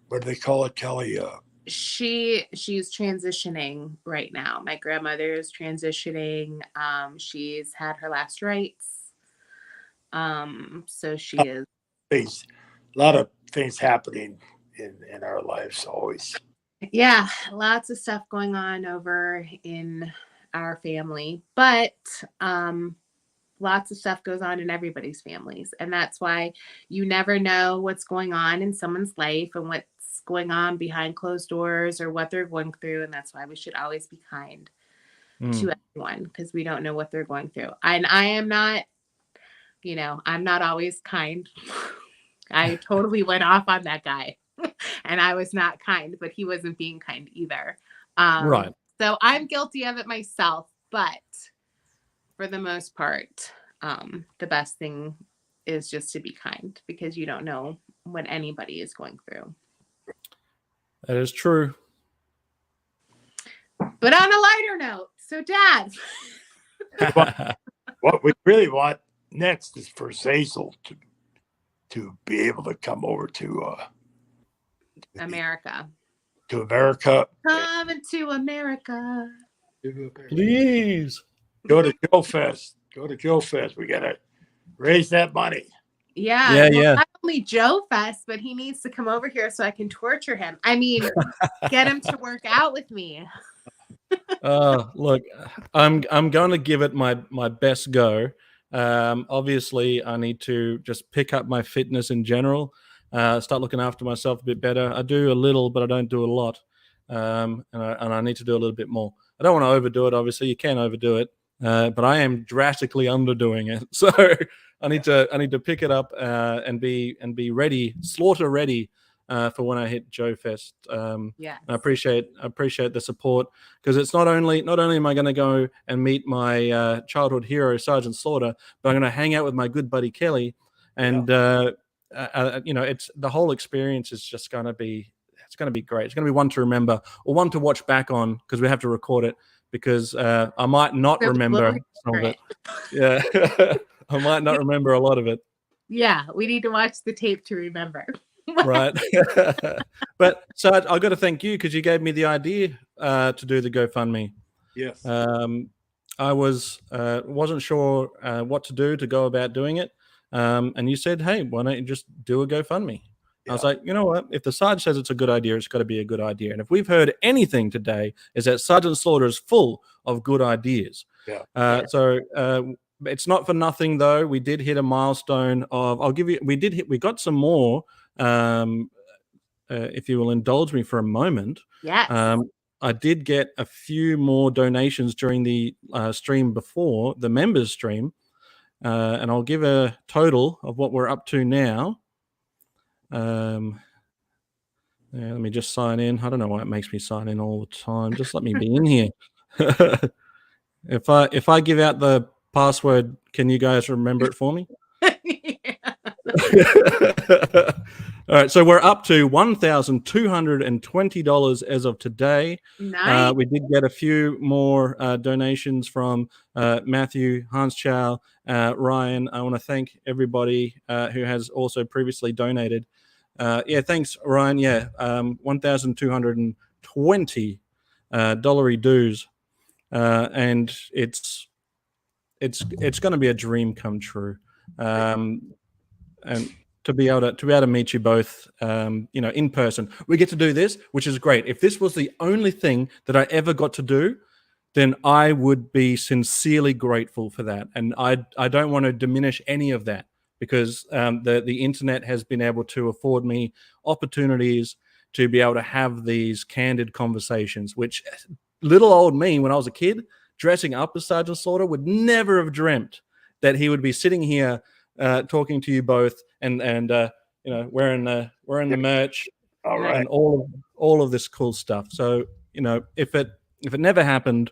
what do they call it, Kelly? She's transitioning right now. My grandmother is transitioning. She's had her last rites. So she is. A lot of things happening in our lives always. Yeah, lots of stuff going on over in our family, but lots of stuff goes on in everybody's families. And that's why you never know what's going on in someone's life and what's going on behind closed doors or what they're going through. And that's why we should always be kind to everyone, because we don't know what they're going through. And I am not, I'm not always kind. I totally went off on that guy and I was not kind, but he wasn't being kind either. Right. So I'm guilty of it myself, but for the most part, the best thing is just to be kind, because you don't know what anybody is going through. That is true. But on a lighter note, so Dad. What we really want next is for Zazel to be able to come over to America. To America. Coming to America. Please. Go to Joe Fest. We got to raise that money. Yeah. Not only Joe Fest, but he needs to come over here so I can torture him. I mean, get him to work out with me. Look, I'm going to give it my best go. Obviously, I need to just pick up my fitness in general, start looking after myself a bit better. I do a little, but I don't do a lot, and I need to do a little bit more. I don't want to overdo it. Obviously, you can overdo it, but I am drastically underdoing it. So I need to pick it up and be ready, slaughter ready. For when I hit Joe Fest. Yes. I appreciate the support, because it's not only am I going to go and meet my childhood hero Sergeant Slaughter, but I'm going to hang out with my good buddy Kelly, and it's the whole experience is just going to be great. It's going to be one to remember, or one to watch back on, because we have to record it, because I might not remember some of it. Yeah, I might not remember a lot of it. Yeah, we need to watch the tape to remember. Right. But Sarge, I've got to thank you, because you gave me the idea to do the GoFundMe. Yes. I wasn't sure what to do to go about doing it. And you said, hey, why don't you just do a GoFundMe? Yeah. I was like, you know what? If the Sarge says it's a good idea, it's got to be a good idea. And if we've heard anything today, is that Sergeant Slaughter is full of good ideas. Yeah. So it's not for nothing, though. We did hit a milestone of, we got some more. If you will indulge me for a moment. Yes. I did get a few more donations during the stream before, the members stream, and I'll give a total of what we're up to now. Let me just sign in. I don't know why it makes me sign in all the time. Just let me be in here. If I give out the password, can you guys remember it for me? All right, so we're up to $1,220 as of today. Nice. We did get a few more donations from Matthew, Hans Chow, Ryan. I want to thank everybody who has also previously donated. Yeah, thanks, Ryan. Yeah, $1,220 dollary dues, and it's going to be a dream come true. And to be able to meet you both, in person, we get to do this, which is great. If this was the only thing that I ever got to do, then I would be sincerely grateful for that. And I don't want to diminish any of that, because the internet has been able to afford me opportunities to be able to have these candid conversations, which little old me when I was a kid dressing up as Sergeant Slaughter would never have dreamt that he would be sitting here talking to you both and wearing the merch All right. and all of this cool stuff. So if it never happened,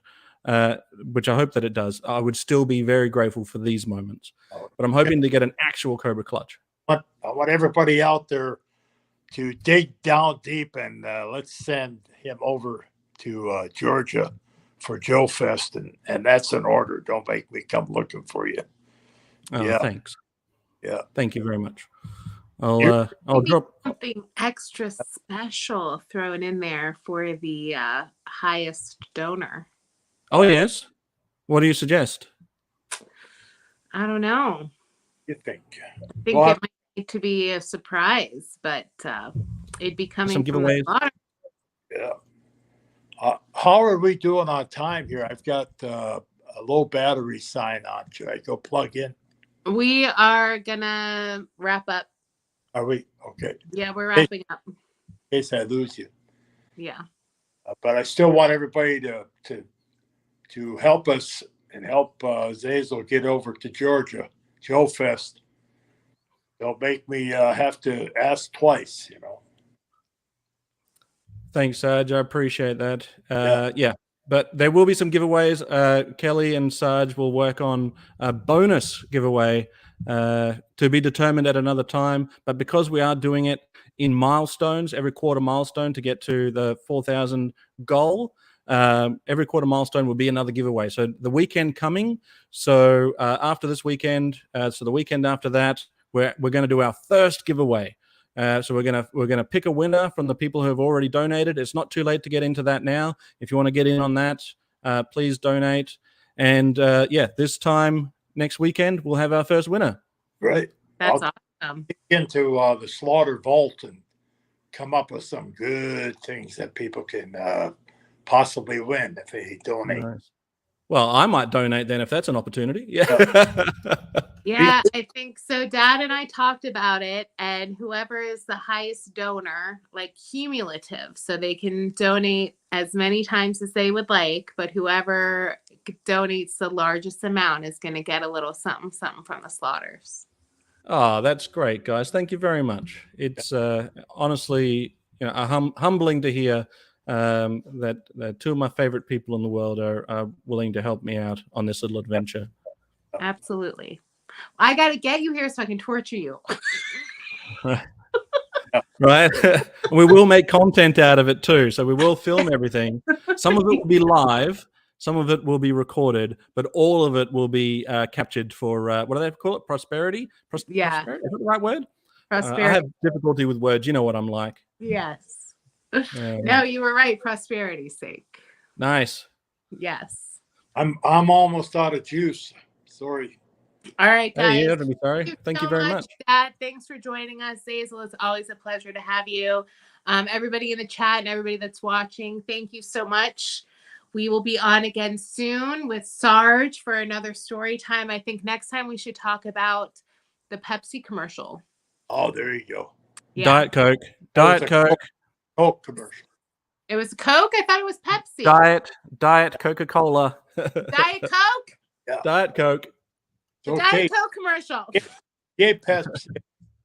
which I hope that it does, I would still be very grateful for these moments. But I'm hoping to get an actual Cobra Clutch. I want everybody out there to dig down deep, and let's send him over to Georgia for Joe Fest, and that's an order. Don't make me come looking for you. Oh, yeah. Thanks. Yeah. Thank you very much. I'll drop something extra special thrown in there for the highest donor. Oh, yes. What do you suggest? I don't know. You think? I think it might need to be a surprise, but it'd be coming some giveaways. Yeah. How are we doing on time here? I've got a low battery sign on. Should I go plug in? We are gonna wrap up. Are we? Okay. Yeah, we're wrapping up. In case I lose you. Yeah. But I still want everybody to help us and help Zazel get over to Georgia, Joe Fest. Don't make me have to ask twice, Thanks, Sarge. I appreciate that. Yeah, but there will be some giveaways. Kelly and Sarge will work on a bonus giveaway to be determined at another time. But because we are doing it in milestones, every quarter milestone to get to the 4,000 goal, every quarter milestone will be another giveaway. So the weekend coming, so after this weekend, so the weekend after that, we're going to do our first giveaway. So we're gonna pick a winner from the people who have already donated. It's not too late to get into that now. If you want to get in on that, please donate. And this time next weekend we'll have our first winner. Right. That's awesome. Get into the Slaughter Vault and come up with some good things that people can possibly win if they donate. Nice. Well, I might donate then if that's an opportunity. Yeah. Yeah, I think so. Dad and I talked about it, and whoever is the highest donor, like cumulative, so they can donate as many times as they would like, but whoever donates the largest amount is going to get a little something from the Slaughters. Oh, that's great, guys. Thank you very much. It's honestly, humbling to hear that two of my favorite people in the world are willing to help me out on this little adventure. Absolutely. I got to get you here so I can torture you. Right. We will make content out of it too. So we will film everything. Some of it will be live. Some of it will be recorded, but all of it will be captured for, what do they call it? Prosperity? Yeah. Prosperity? Is that the right word? Prosperity. I have difficulty with words. You know what I'm like. Yes. No, you were right. Prosperity's sake. Nice. Yes. I'm almost out of juice. Sorry. All right, guys. Hey, you have to be sorry. Thank you very much. Dad, thanks for joining us. Zazel, it's always a pleasure to have you. Everybody in the chat and everybody that's watching, thank you so much. We will be on again soon with Sarge for another story time. I think next time we should talk about the Pepsi commercial. Oh, there you go. Yeah. Diet Coke. Diet Coke. Coke commercial. It was Coke? I thought it was Pepsi. Diet Coca-Cola. Diet Coke? Yeah. Diet Coke. The Diet Coke commercial. Yeah, Pepsi.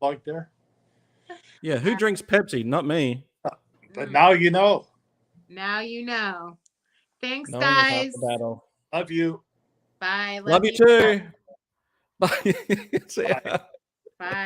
Like there. Yeah, who drinks Pepsi? Not me. But now you know. Now you know. Thanks, No one was half guys. the battle. Love you. Bye. Love you too. Bye. See ya. Bye.